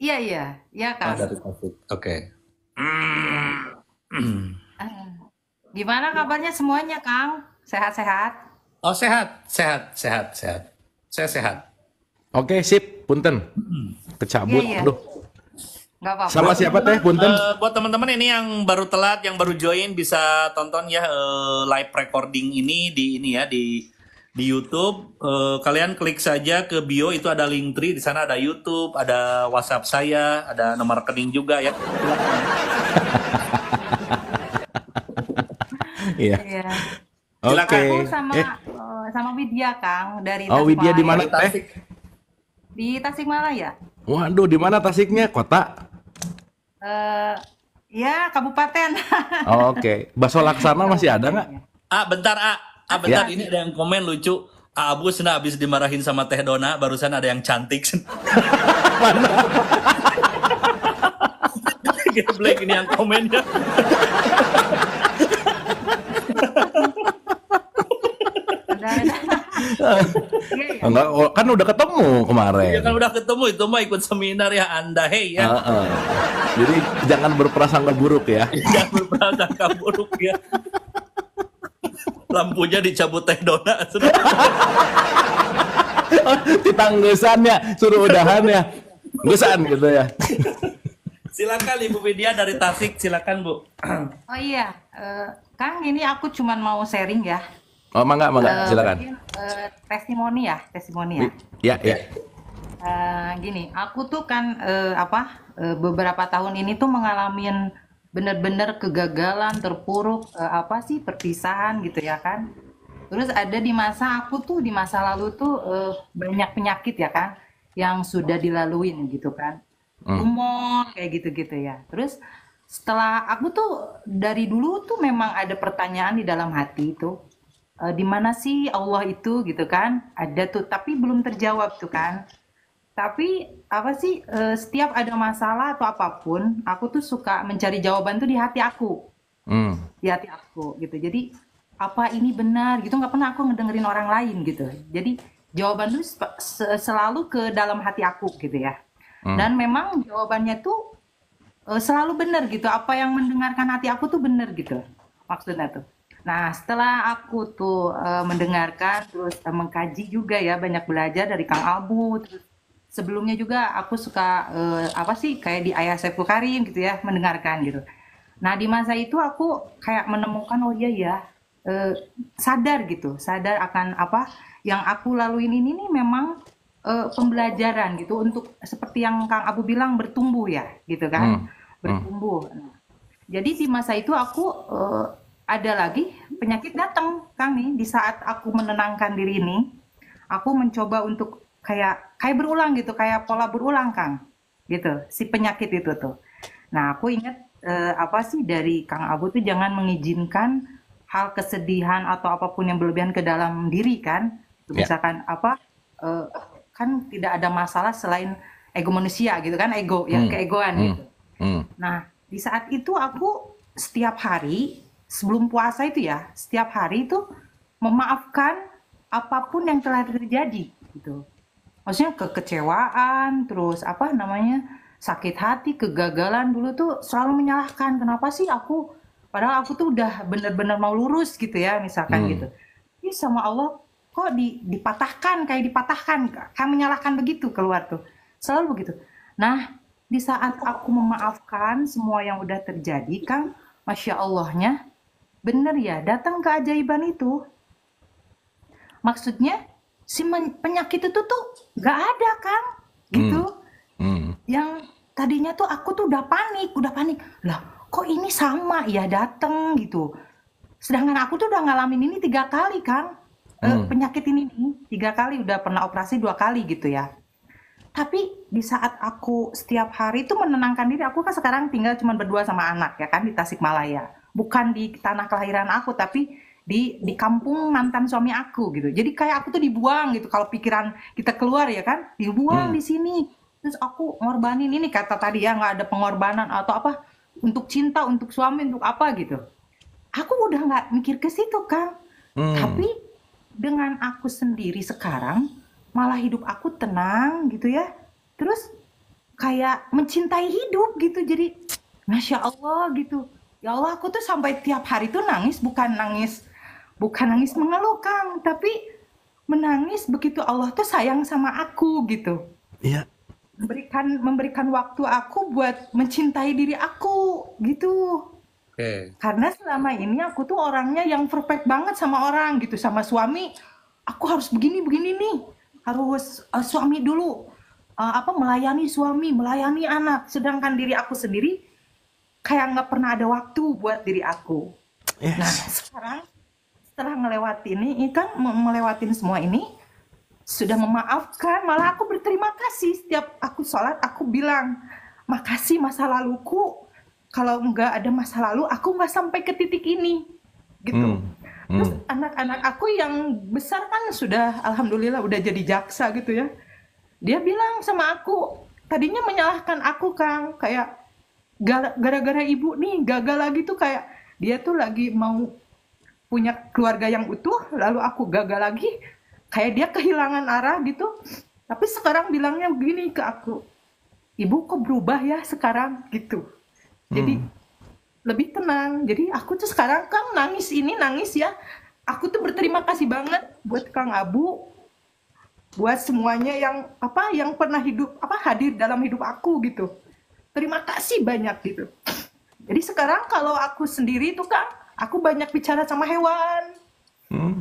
Iya, Oh, Kang. dari Tasik. Oke. Gimana kabarnya semuanya, Kang? Sehat-sehat? Oh, sehat. Saya sehat. Oke, sip. Punten. Kecabut. Iya. Aduh. Nggak apa-apa. Sama siapa teh, punten? Buat teman-teman ini yang baru telat, yang baru join bisa tonton ya live recording ini di YouTube. Kalian klik saja ke bio, itu ada link tree, di sana ada YouTube, ada WhatsApp saya, ada nomor rekening juga ya. Iya. Iya. Silakan. Oke. Aku sama Widya, Kang, dari Oh, Widya di mana Tasikmalaya. teh? Di Tasikmalaya. Waduh, di mana Tasiknya? Kota? Ya, kabupaten. Oh, oke. Bakso Laksana masih ada nggak? Bentar Ya. ini ada yang komen lucu. Abu sudah habis dimarahin sama Teh Dona, barusan ada yang cantik. Mana? Black ini yang komennya. Ada. Enggak, kan udah ketemu kemarin. Ya kan udah ketemu itu mah ikut seminar ya Anda, hei ya. Heeh. Jadi jangan berprasangka buruk ya. Jangan berprasangka buruk ya. Lampunya dicabut teh dona. Ditanggesannya, suruh udahan ya. Gesan gitu ya. Silakan Ibu Widya dari Tasik, silakan Bu. Oh iya, Kang, ini aku cuman mau sharing ya. Oh, mangga, silakan. Mungkin, testimoni ya. Ya, ya. Gini, aku tuh kan beberapa tahun ini tuh mengalami bener-bener kegagalan, terpuruk, perpisahan gitu ya kan. Terus ada di masa lalu tuh banyak penyakit ya kan, yang sudah dilaluin gitu kan. Tumor kayak gitu-gitu ya. Terus setelah aku tuh dari dulu tuh memang ada pertanyaan di dalam hati itu, di mana sih Allah itu gitu kan? Ada tuh, tapi belum terjawab tuh kan. Tapi setiap ada masalah atau apapun, aku tuh suka mencari jawaban tuh di hati aku. Di hati aku gitu. Jadi apa ini benar gitu, nggak pernah aku ngedengerin orang lain gitu. Jadi jawaban tuh selalu ke dalam hati aku gitu ya. Dan memang jawabannya tuh selalu benar gitu. Apa yang mendengarkan hati aku tuh benar gitu maksudnya tuh. Nah setelah aku tuh mendengarkan terus mengkaji juga ya, banyak belajar dari Kang Abu. Terus sebelumnya juga aku suka kayak di Ayah Saiful Karim gitu ya, mendengarkan gitu. Nah di masa itu aku kayak menemukan sadar akan apa yang aku laluin ini nih memang pembelajaran gitu untuk seperti yang Kang Abu bilang bertumbuh ya gitu kan. Bertumbuh. Nah, jadi di masa itu aku ada lagi penyakit datang Kang nih, di saat aku menenangkan diri ini aku mencoba untuk kayak berulang gitu, kayak pola berulang Kang gitu si penyakit itu tuh. Nah aku ingat dari Kang Abu tuh jangan mengizinkan hal kesedihan atau apapun yang berlebihan ke dalam diri kan. Misalkan kan tidak ada masalah selain ego manusia gitu kan, ego ya, keegoan gitu. Nah di saat itu aku setiap hari sebelum puasa itu ya, setiap hari itu memaafkan apapun yang telah terjadi gitu. Maksudnya kekecewaan, terus sakit hati, kegagalan dulu tuh selalu menyalahkan. Kenapa sih padahal aku tuh udah bener-bener mau lurus gitu ya, misalkan gitu. Ini sama Allah kok dipatahkan, kayak menyalahkan begitu keluar tuh. Selalu begitu. Nah, di saat aku memaafkan semua yang udah terjadi, Kang, Masya Allahnya, bener ya, datang keajaiban itu. Maksudnya, si penyakit itu tuh gak ada Kang gitu. Yang tadinya tuh aku tuh udah panik lah, kok ini sama ya datang gitu, sedangkan aku tuh udah ngalamin ini 3 kali Kang. Penyakit ini nih 3 kali, udah pernah operasi 2 kali gitu ya. Tapi di saat aku setiap hari tuh menenangkan diri, aku kan sekarang tinggal cuma berdua sama anak ya kan di Tasikmalaya, bukan di tanah kelahiran aku tapi di kampung mantan suami aku gitu. Jadi kayak aku tuh dibuang gitu, kalau pikiran kita keluar ya kan, dibuang di sini. Terus aku ngorbanin ini, kata tadi ya, nggak ada pengorbanan atau apa untuk cinta, untuk suami, untuk apa gitu. Aku udah nggak mikir ke situ Kang. Tapi dengan aku sendiri sekarang malah hidup aku tenang gitu ya. Terus kayak mencintai hidup gitu. Jadi Masya Allah gitu. Ya Allah, aku tuh sampai tiap hari tuh nangis, bukan nangis mengeluh Kang, tapi menangis begitu Allah tuh sayang sama aku gitu. Iya. Memberikan waktu aku buat mencintai diri aku gitu. Karena selama ini aku tuh orangnya yang perfect banget sama orang gitu, sama suami. Aku harus begini nih, harus suami dulu, melayani suami, melayani anak. Sedangkan diri aku sendiri kayak nggak pernah ada waktu buat diri aku. Nah sekarang setelah melewatin semua ini, sudah memaafkan, malah aku berterima kasih. Setiap aku sholat aku bilang makasih masa laluku, kalau nggak ada masa lalu aku nggak sampai ke titik ini gitu. Terus anak-anak aku yang besar kan sudah alhamdulillah udah jadi jaksa gitu ya, dia bilang sama aku, tadinya menyalahkan aku Kang, kayak gara-gara ibu nih gagal lagi tuh, kayak dia tuh lagi mau punya keluarga yang utuh lalu aku gagal lagi, kayak dia kehilangan arah gitu. Tapi sekarang bilangnya begini ke aku, ibu kok berubah ya sekarang gitu. Jadi lebih tenang. Jadi aku tuh sekarang Kang nangis ya. Aku tuh berterima kasih banget buat Kang Abu, buat semuanya yang pernah hadir dalam hidup aku gitu. Terima kasih banyak gitu. Jadi sekarang kalau aku sendiri tuh Kang, aku banyak bicara sama hewan.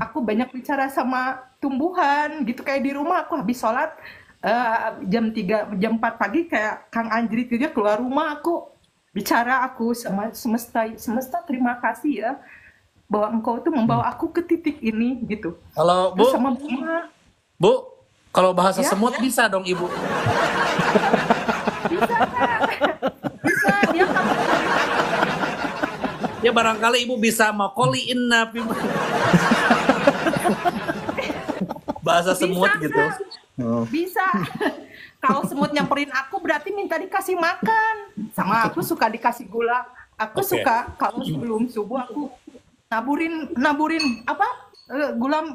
Aku banyak bicara sama tumbuhan gitu, kayak di rumah aku habis sholat jam 4 pagi kayak Kang Anjrit gitu, keluar rumah aku bicara aku sama semesta terima kasih ya bahwa engkau tuh membawa aku ke titik ini gitu. Kalau Bu, Terus sama bunga Bu, kalau bahasa Ya, semut ya. bisa dong Ibu. bisa Kak. Bisa dia kamu Ya barangkali Ibu bisa makoliin napi. Bahasa semut Bisa, gitu. Kak. Bisa. Kalau semut nyamperin aku berarti minta dikasih makan. Sama aku suka dikasih gula. Aku Oke. suka kalau sebelum subuh aku naburin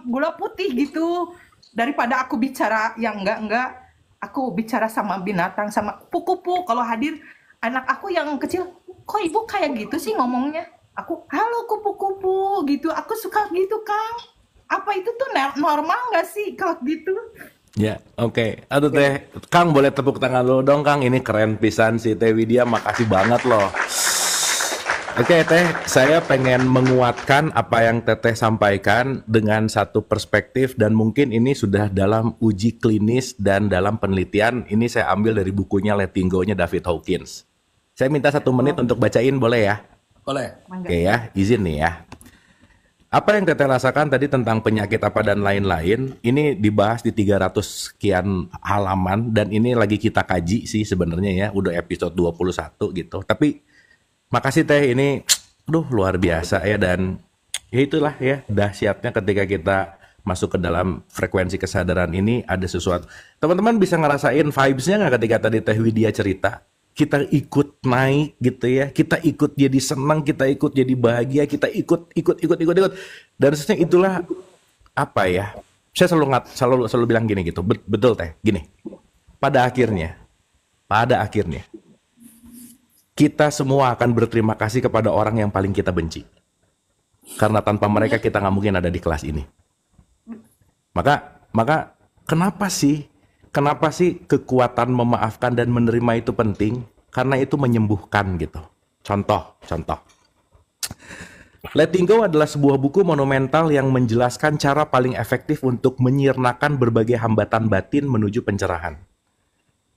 gula putih gitu. Daripada aku bicara yang enggak, aku bicara sama binatang, sama kupu-kupu. Kalau hadir anak aku yang kecil, kok ibu kayak gitu sih ngomongnya? Aku, halo kupu-kupu gitu. Aku suka gitu, Kang. Apa itu tuh normal nggak sih kalau gitu? Ya, oke. Aduh Teh, Kang boleh tepuk tangan dulu dong Kang. Ini keren pisan si Teh Widya, makasih banget loh. Oke Teh, saya pengen menguatkan apa yang Teteh sampaikan dengan satu perspektif dan mungkin ini sudah dalam uji klinis dan dalam penelitian. Ini saya ambil dari bukunya Letting Go-nya David Hawkins. Saya minta 1 menit untuk bacain, boleh ya? Boleh. Oke ya, izin nih ya. Apa yang Teteh rasakan tadi tentang penyakit apa dan lain-lain, ini dibahas di 300 sekian halaman dan ini lagi kita kaji sih sebenarnya ya, udah episode 21 gitu. Tapi makasih Teh, ini luar biasa ya, dan ya itulah ya dahsyatnya ketika kita masuk ke dalam frekuensi kesadaran ini ada sesuatu. Teman-teman bisa ngerasain vibes-nya nggak ketika tadi Teh Widya cerita? Kita ikut naik gitu ya, kita ikut jadi senang, kita ikut jadi bahagia, kita ikut. Dan sebenarnya itulah apa ya? Saya selalu bilang gini gitu, betul Teh, gini. Pada akhirnya kita semua akan berterima kasih kepada orang yang paling kita benci. Karena tanpa mereka kita nggak mungkin ada di kelas ini. Maka kenapa sih kekuatan memaafkan dan menerima itu penting? Karena itu menyembuhkan gitu. Contoh. Letting Go adalah sebuah buku monumental yang menjelaskan cara paling efektif untuk menyirnakan berbagai hambatan batin menuju pencerahan.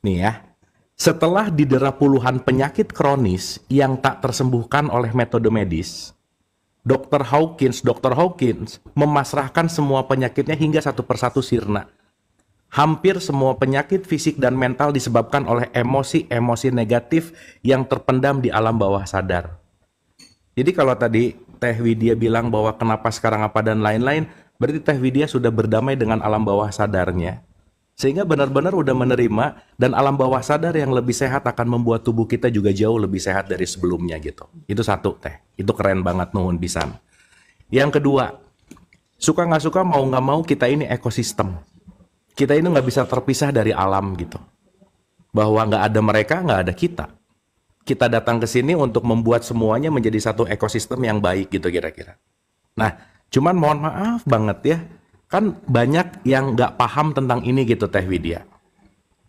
Nih ya, setelah didera puluhan penyakit kronis yang tak tersembuhkan oleh metode medis, Dr. Hawkins memasrahkan semua penyakitnya hingga satu persatu sirna. Hampir semua penyakit fisik dan mental disebabkan oleh emosi-emosi negatif yang terpendam di alam bawah sadar. Jadi kalau tadi Teh Widya bilang bahwa kenapa sekarang apa dan lain-lain, berarti Teh Widya sudah berdamai dengan alam bawah sadarnya. Sehingga benar-benar udah menerima, dan alam bawah sadar yang lebih sehat akan membuat tubuh kita juga jauh lebih sehat dari sebelumnya gitu. Itu satu Teh, itu keren banget, nuhun pisan. Yang kedua, suka nggak suka mau nggak mau kita ini ekosistem. Kita ini nggak bisa terpisah dari alam gitu. Bahwa nggak ada mereka, nggak ada kita. Kita datang ke sini untuk membuat semuanya menjadi satu ekosistem yang baik gitu kira-kira. Nah, cuman mohon maaf banget ya, kan banyak yang nggak paham tentang ini gitu Teh Widya.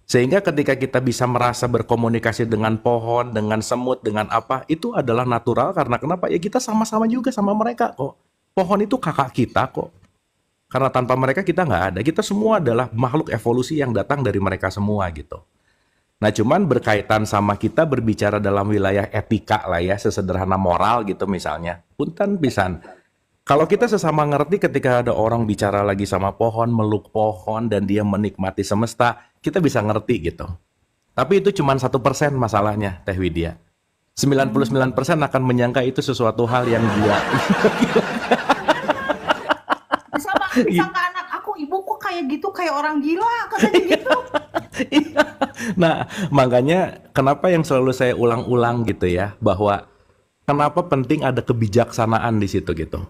Sehingga ketika kita bisa merasa berkomunikasi dengan pohon, dengan semut, dengan apa, itu adalah natural karena kenapa? Ya kita sama-sama juga sama mereka kok. Pohon itu kakak kita kok. Karena tanpa mereka kita nggak ada. Kita semua adalah makhluk evolusi yang datang dari mereka semua gitu. Nah cuman berkaitan sama kita berbicara dalam wilayah etika lah ya, sesederhana moral gitu misalnya. Punten pisan. Kalau kita sesama ngerti ketika ada orang bicara lagi sama pohon, meluk pohon, dan dia menikmati semesta, kita bisa ngerti gitu. Tapi itu cuma 1% masalahnya, Teh Widya. 99% akan menyangka itu sesuatu hal yang gila. Bisa ke anak aku, ibu kok kayak gitu, kayak orang gila, katanya gitu. Nah, makanya kenapa yang selalu saya ulang-ulang gitu ya, bahwa kenapa penting ada kebijaksanaan di situ gitu.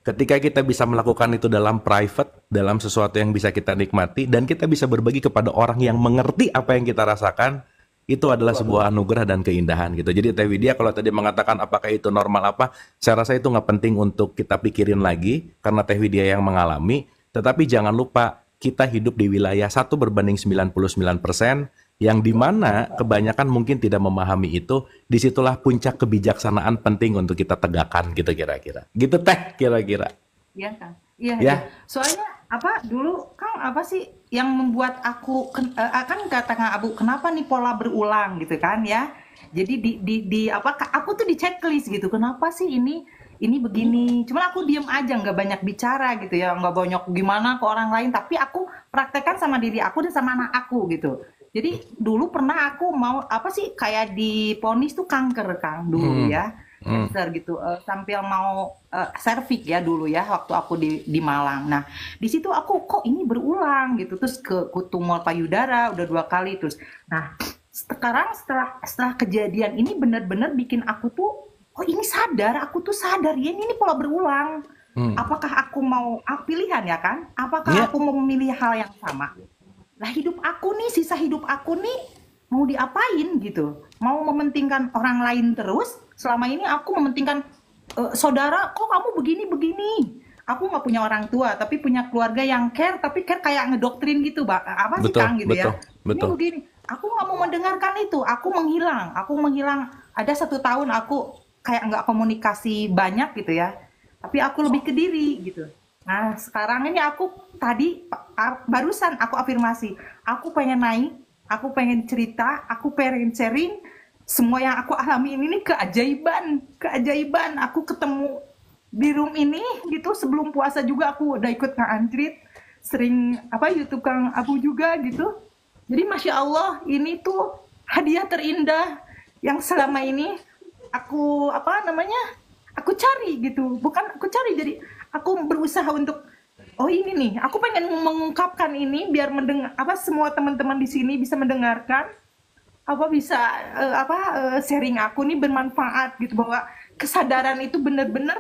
Ketika kita bisa melakukan itu dalam private, dalam sesuatu yang bisa kita nikmati, dan kita bisa berbagi kepada orang yang mengerti apa yang kita rasakan, itu adalah sebuah anugerah dan keindahan gitu. Jadi Teh Widya kalau tadi mengatakan apakah itu normal apa, saya rasa itu nggak penting untuk kita pikirin lagi, karena Teh Widya yang mengalami, tetapi jangan lupa, kita hidup di wilayah 1/99%, yang dimana kebanyakan mungkin tidak memahami itu, disitulah puncak kebijaksanaan penting untuk kita tegakkan gitu kira-kira. Gitu Teh kira-kira. Iya Kang. Iya, Ya. iya. Soalnya apa dulu Kang apa sih yang membuat aku kan kata Kang Abu kenapa nih pola berulang gitu kan ya. Jadi di apa aku tuh di checklist gitu. Kenapa sih ini begini. Cuman aku diem aja nggak banyak bicara gitu ya, nggak banyak gimana ke orang lain, tapi aku praktekkan sama diri aku dan sama anak aku gitu. Jadi dulu pernah aku mau apa sih kayak diponis tuh kanker Kang dulu ya. Cancer gitu sambil mau serviks ya dulu ya waktu aku di Malang. Nah di situ aku kok ini berulang gitu, terus ke tumor payudara udah 2 kali terus. Nah sekarang setelah kejadian ini benar-benar bikin aku tuh oh ini sadar, aku tuh sadar ya ini pola berulang. Apakah aku mau pilihan ya kan? Apakah aku mau memilih hal yang sama? Lah hidup aku nih, sisa hidup aku nih mau diapain gitu? Mau mementingkan orang lain terus? Selama ini aku mementingkan saudara, kok kamu begini-begini? Aku nggak punya orang tua, tapi punya keluarga yang care, tapi care kayak ngedoktrin gitu, apa sih Betul, Kang gitu ya? betul. Ini begini, aku nggak mau mendengarkan itu, aku menghilang. Ada 1 tahun aku kayak nggak komunikasi banyak gitu ya, tapi aku lebih ke diri gitu. Nah sekarang ini aku tadi barusan aku afirmasi, aku pengen naik, aku pengen cerita, aku pengen sharing. Semua yang aku alami ini keajaiban. Aku ketemu di room ini gitu sebelum puasa juga aku udah ikut Kang Anjrit, sering YouTube Kang Abu juga gitu. Jadi Masya Allah ini tuh hadiah terindah yang selama ini aku aku cari gitu. Bukan aku cari, jadi aku berusaha untuk oh ini nih, aku pengen mengungkapkan ini biar semua teman-teman di sini bisa mendengarkan, bisa sharing aku nih bermanfaat gitu, bahwa kesadaran itu benar-benar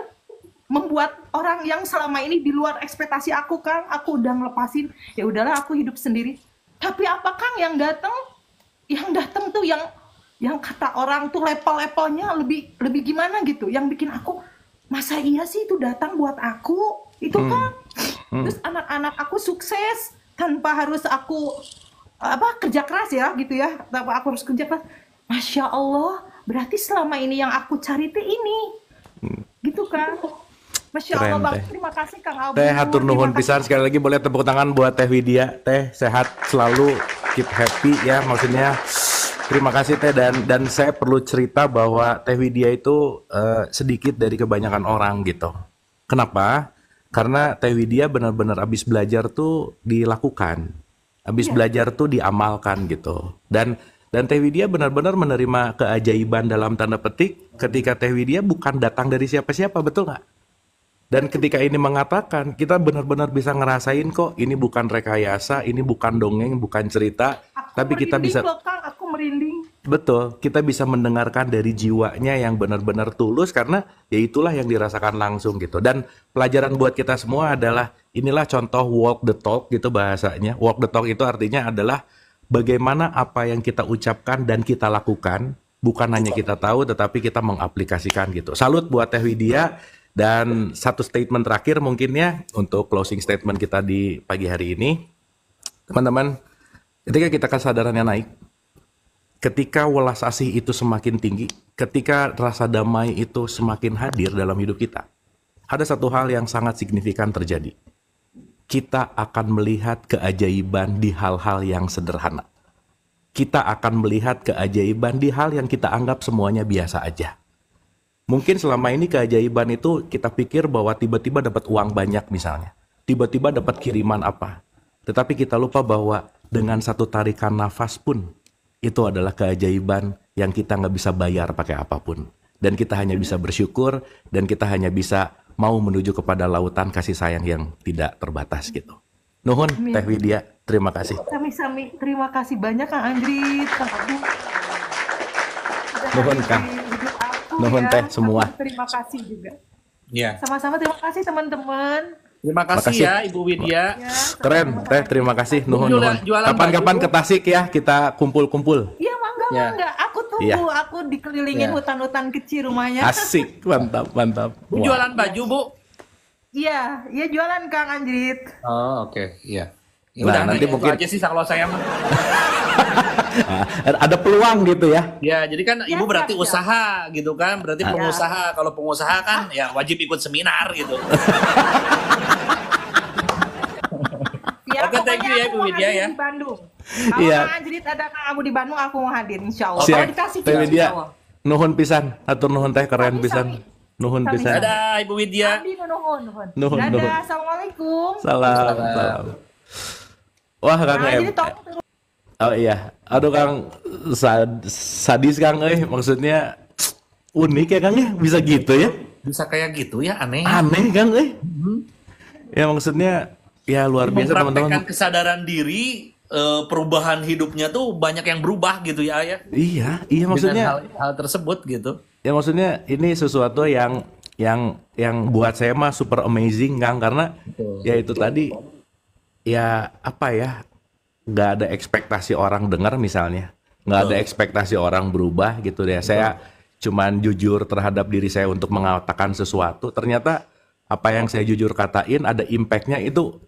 membuat orang yang selama ini di luar ekspektasi aku Kang, aku udah ngelepasin, ya udahlah aku hidup sendiri. Tapi apa Kang yang datang tuh yang kata orang tuh level-levelnya lebih gimana gitu, yang bikin aku masa iya sih itu datang buat aku itu Kang. Terus anak-anak aku sukses tanpa harus aku kerja keras ya gitu ya, tanpa aku harus kerja keras. Masya Allah, berarti selama ini yang aku cari teh ini gitu Kang. Masya Allah Bang, terima kasih Kang Abu. Teh hatur nuhun pisan, sekali lagi boleh tepuk tangan buat Teh Widya. Teh sehat selalu, keep happy ya, maksudnya terima kasih Teh, dan saya perlu cerita bahwa Teh Widya itu sedikit dari kebanyakan orang gitu. Kenapa? Karena Teh Widya benar-benar abis belajar tuh dilakukan, abis belajar tuh diamalkan gitu. Dan Teh Widya benar-benar menerima keajaiban dalam tanda petik ketika Teh Widya bukan datang dari siapa-siapa, betul nggak? Dan ketika ini mengatakan, kita benar-benar bisa ngerasain kok ini bukan rekayasa, ini bukan dongeng, bukan cerita, tapi kita bisa aku merinding. Betul, kita bisa mendengarkan dari jiwanya yang benar-benar tulus, karena ya itulah yang dirasakan langsung gitu. Dan pelajaran buat kita semua adalah inilah contoh walk the talk gitu bahasanya. Walk the talk itu artinya adalah bagaimana apa yang kita ucapkan dan kita lakukan, bukan hanya kita tahu tetapi kita mengaplikasikan gitu. Salut buat Teh Widya. Dan satu statement terakhir mungkin ya untuk closing statement kita di pagi hari ini. Teman-teman, ketika kita kesadarannya naik, ketika welas asih itu semakin tinggi, ketika rasa damai itu semakin hadir dalam hidup kita, ada satu hal yang sangat signifikan terjadi. Kita akan melihat keajaiban di hal-hal yang sederhana. Kita akan melihat keajaiban di hal yang kita anggap semuanya biasa aja. Mungkin selama ini keajaiban itu kita pikir bahwa tiba-tiba dapat uang banyak misalnya. Tiba-tiba dapat kiriman apa. Tetapi kita lupa bahwa dengan satu tarikan nafas pun, itu adalah keajaiban yang kita nggak bisa bayar pakai apapun. Dan kita hanya bisa bersyukur, dan kita hanya bisa mau menuju kepada lautan kasih sayang yang tidak terbatas gitu. Nuhun, Teh Widya, terima kasih. Sami-sami, terima kasih banyak Kang Anjrit, Kang Abu. Nuhun Kang. Nuhun Teh semua. Terima kasih juga. Ya. Sama-sama, terima kasih teman-teman. Terima kasih Makasih. ya Ibu Widya. Ya, Keren, Teh. Terima kasih. Nuhun, Jualan- nuhun. jualan Kapan-kapan baju. ke Tasik ya, kita kumpul-kumpul. iya mangga Ya. mangga. Aku tunggu. Iya. Aku dikelilingin Ya. hutan-hutan kecil rumahnya. Asik, mantap, mantap. Bu Wah. jualan baju, Bu? Iya, iya jualan Kang Anjrit. Oh, oke. Iya. Ya Nah, udah, nanti itu mungkin- aja sih kalau saya mah. Ada peluang gitu ya. Ya, jadi kan Ya, Ibu berarti siap, siap. usaha gitu kan, berarti Ya. pengusaha. Kalau pengusaha kan ya wajib ikut seminar gitu. Ya, Oke, thank you pokoknya ya, aku Bu mau Widya hadir ya. di Bandung. Kalau Iya. Kang Anjrit ada Kang Abu di Bandung, aku mau hadir insya Allah. Siap. Kalau dikasih Teh Widya, insya Allah. nuhun pisan. Atur nuhun Teh, keren Sami, pisan. sami. Nuhun Sami, pisan. sami. Dadah Ibu Widya. Abi nuhun, nuhun. Nuhun, Dadah, nuhun. assalamualaikum. Salam, salam. Wah, Kang Nah, Em. jadi tolong terus. Oh iya, aduh Kang, sadis Kang, maksudnya unik ya Kang ya, bisa gitu ya, Bisa kayak gitu ya, aneh. aneh Kang, ya maksudnya ya luar biasa Mempraktekkan teman-teman. kesadaran diri, perubahan hidupnya tuh banyak yang berubah gitu ya, ya. Iya, iya Dengan maksudnya, hal tersebut gitu. ya maksudnya ini sesuatu yang buat saya mah super amazing Kang, karena ya itu tadi, ya apa ya, nggak ada ekspektasi orang dengar misalnya, nggak ada ekspektasi orang berubah gitu deh. Saya cuman jujur terhadap diri saya untuk mengatakan sesuatu, ternyata apa yang saya jujur katain ada impactnya, itu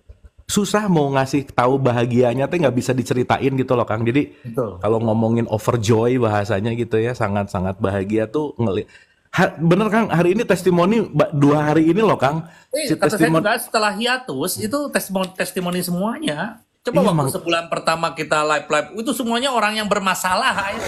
susah mau ngasih tahu bahagianya tuh nggak bisa diceritain gitu loh Kang. Jadi Betul. kalau ngomongin overjoy bahasanya gitu ya, sangat-sangat bahagia tuh bener Kang, hari ini testimoni 2 hari ini loh Kang. Si Kata saya testimoni juga setelah hiatus itu testimoni semuanya. Coba Iya, waktu sebulan pertama kita live itu semuanya orang yang bermasalah. Ya.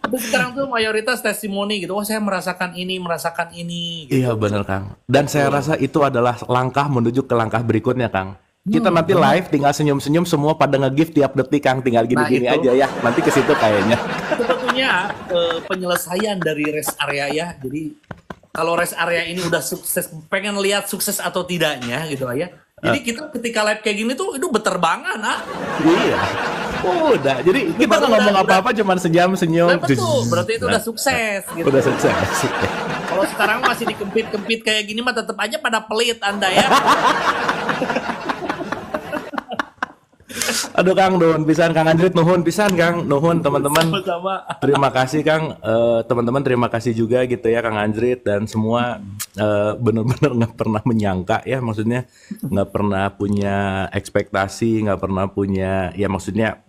Tapi sekarang tuh mayoritas testimoni gitu. Wah, saya merasakan ini. Gitu. Iya bener Kang. Dan saya rasa itu adalah langkah menuju ke langkah berikutnya Kang. Kita nanti live tinggal senyum-senyum semua pada nge-gift tiap detik Kang. Tinggal gini-gini Nah, itu. aja ya. Nanti ke situ kayaknya. Sebetulnya penyelesaian dari rest area ya. Jadi kalau rest area ini udah sukses, pengen lihat sukses atau tidaknya gitu ya. Jadi kita ketika live kayak gini tuh itu beterbangan Iya. Udah. Jadi kita nggak ngomong apa-apa, cuman senyum-senyum. Nah, betul, berarti itu udah sukses gitu. Udah sukses. Kalau sekarang masih dikempit-kempit kayak gini mah tetap aja pada pelit Anda ya. Aduh Kang, nuhun pisan Kang Anjrit, nuhun pisan Kang, nuhun teman-teman. Sama-sama. Terima kasih Kang, teman-teman terima kasih juga gitu ya Kang Anjrit dan semua benar-benar nggak pernah menyangka ya, maksudnya nggak pernah punya ekspektasi, nggak pernah punya ya maksudnya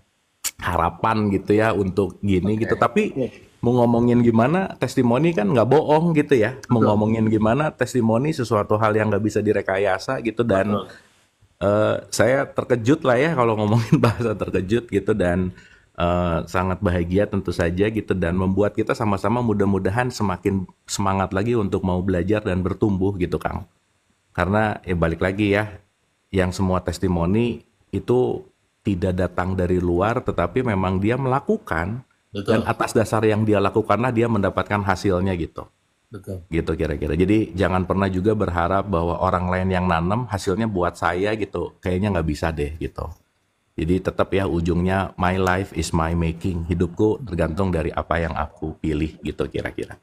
harapan gitu ya untuk gini gitu. Tapi mau ngomongin gimana testimoni kan nggak bohong gitu ya. Mau ngomongin gimana testimoni sesuatu hal yang nggak bisa direkayasa gitu dan saya terkejut lah ya kalau ngomongin bahasa terkejut gitu dan sangat bahagia tentu saja gitu dan membuat kita sama-sama mudah-mudahan semakin semangat lagi untuk mau belajar dan bertumbuh gitu Kang. Karena ya balik lagi ya, yang semua testimoni itu tidak datang dari luar tetapi memang dia melakukan. Betul. Dan atas dasar yang dia lakukanlah dia mendapatkan hasilnya gitu. Betul. Gitu kira-kira. Jadi jangan pernah juga berharap bahwa orang lain yang nanam hasilnya buat saya gitu. Kayaknya nggak bisa deh gitu. Jadi tetap ya ujungnya my life is my making. Hidupku tergantung dari apa yang aku pilih gitu kira-kira.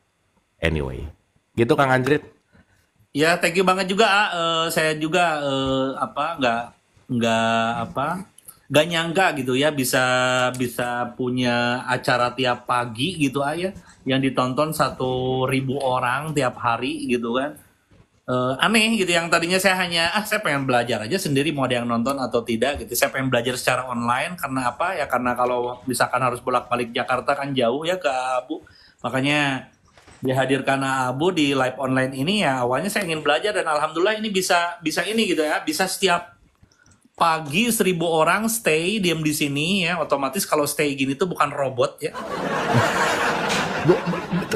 Anyway. Gitu Kang Anjrit. Ya, thank you banget juga. Saya juga nggak nyangka gitu ya bisa punya acara tiap pagi gitu ya yang ditonton 1.000 orang tiap hari gitu kan. Aneh gitu, yang tadinya saya hanya saya pengen belajar aja sendiri mau ada yang nonton atau tidak gitu. Saya pengen belajar secara online karena apa ya, karena kalau misalkan harus bolak-balik Jakarta kan jauh ya ke Abu, makanya dihadirkan Abu di live online ini ya. Awalnya saya ingin belajar dan alhamdulillah ini bisa ini gitu ya, bisa setiap pagi 1.000 orang stay diam di sini ya. Otomatis kalau stay gini tuh bukan robot ya.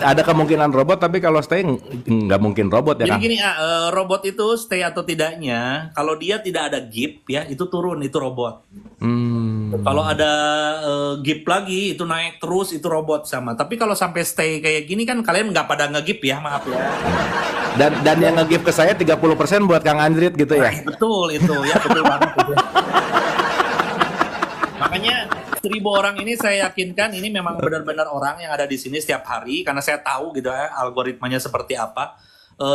Ada kemungkinan robot tapi kalau stay nggak mungkin robot ya Jadi Kang. gini robot itu stay atau tidaknya, kalau dia tidak ada gip ya itu turun, itu robot. Kalau ada gip lagi itu naik terus, itu robot sama. Tapi kalau sampai stay kayak gini kan kalian nggak pada nge-gip ya, maaf ya. Dan yang nge-give ke saya 30% buat Kang Anjrit gitu ya. Betul itu ya, betul banget itu. Makanya 1.000 orang ini saya yakinkan ini memang benar-benar orang yang ada di sini setiap hari karena saya tahu gitu ya algoritmanya seperti apa.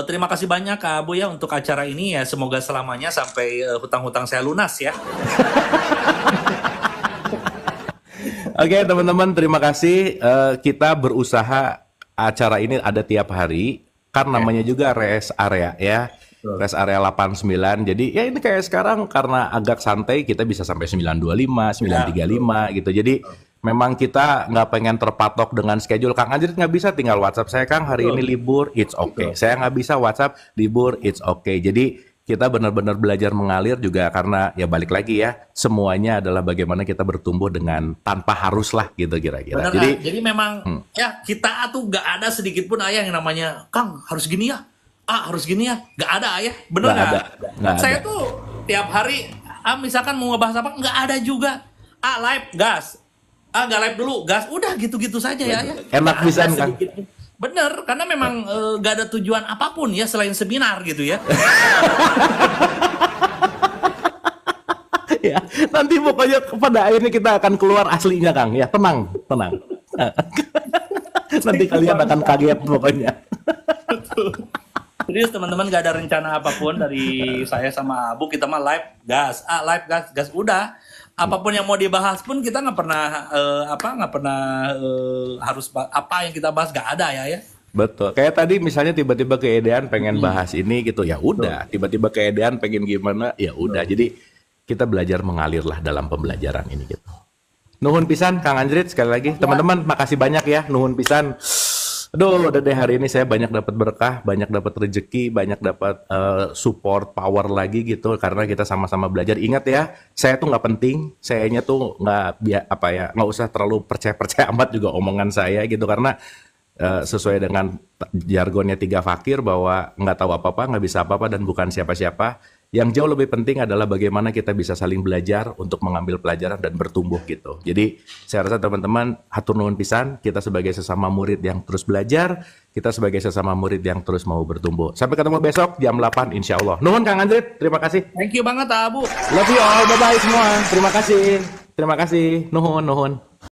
Terima kasih banyak Kak Abu ya untuk acara ini ya. Semoga selamanya sampai hutang-hutang saya lunas ya. Oke teman-teman, terima kasih. Kita berusaha acara ini ada tiap hari. Kan namanya juga rest area ya. Rest area 89. Jadi ya ini kayak sekarang karena agak santai kita bisa sampai 925, 935 gitu. Jadi memang kita nggak pengen terpatok dengan schedule. Kang Anjrit nggak bisa tinggal WhatsApp saya, Kang hari ini libur, it's okay. Saya nggak bisa WhatsApp libur, it's okay. Jadi kita benar-benar belajar mengalir juga karena ya balik lagi ya, semuanya adalah bagaimana kita bertumbuh dengan tanpa harus lah gitu kira-kira. Benar, jadi memang ya kita tuh nggak ada sedikit pun ayah yang namanya Kang harus gini ya, harus gini ya, nggak ada ayah, bener nggak? Saya tuh tiap hari misalkan mau ngebahas apa nggak ada juga, live gas. Nggak live dulu, gas, udah gitu-gitu saja ya. Enak bisa kan? Bener, karena memang nggak ada tujuan apapun ya selain seminar gitu ya. Ya, nanti pokoknya pada akhirnya kita akan keluar aslinya Kang. Ya tenang, tenang. Nanti kalian akan kaget pokoknya. Jadi teman-teman nggak ada rencana apapun dari saya sama Abu, kita mah live gas, live gas, udah. Apapun yang mau dibahas pun kita nggak pernah harus apa yang kita bahas nggak ada ya. Betul. Kayak tadi misalnya tiba-tiba keedean pengen bahas ini gitu ya udah. Tiba-tiba keedean pengen gimana ya udah. Jadi kita belajar mengalir lah dalam pembelajaran ini gitu. Nuhun pisan Kang Anjrit sekali lagi. Teman-teman makasih banyak ya. Nuhun pisan. Aduh, udah deh hari ini saya banyak dapat berkah, banyak dapat rezeki, banyak dapat support, power lagi gitu karena kita sama-sama belajar. Ingat ya, saya tuh nggak penting, sayanya tuh nggak usah terlalu percaya amat juga omongan saya gitu karena sesuai dengan jargonnya Tiga Fakir bahwa nggak tahu apa-apa, nggak bisa apa-apa dan bukan siapa-siapa. Yang jauh lebih penting adalah bagaimana kita bisa saling belajar untuk mengambil pelajaran dan bertumbuh gitu. Jadi saya rasa teman-teman hatur nuhun pisan, kita sebagai sesama murid yang terus belajar, kita sebagai sesama murid yang terus mau bertumbuh. Sampai ketemu besok jam 8 insya Allah. Nuhun Kang Anjrit, terima kasih. Thank you banget Abu. Love you all, bye-bye semua. Terima kasih. Nuhun.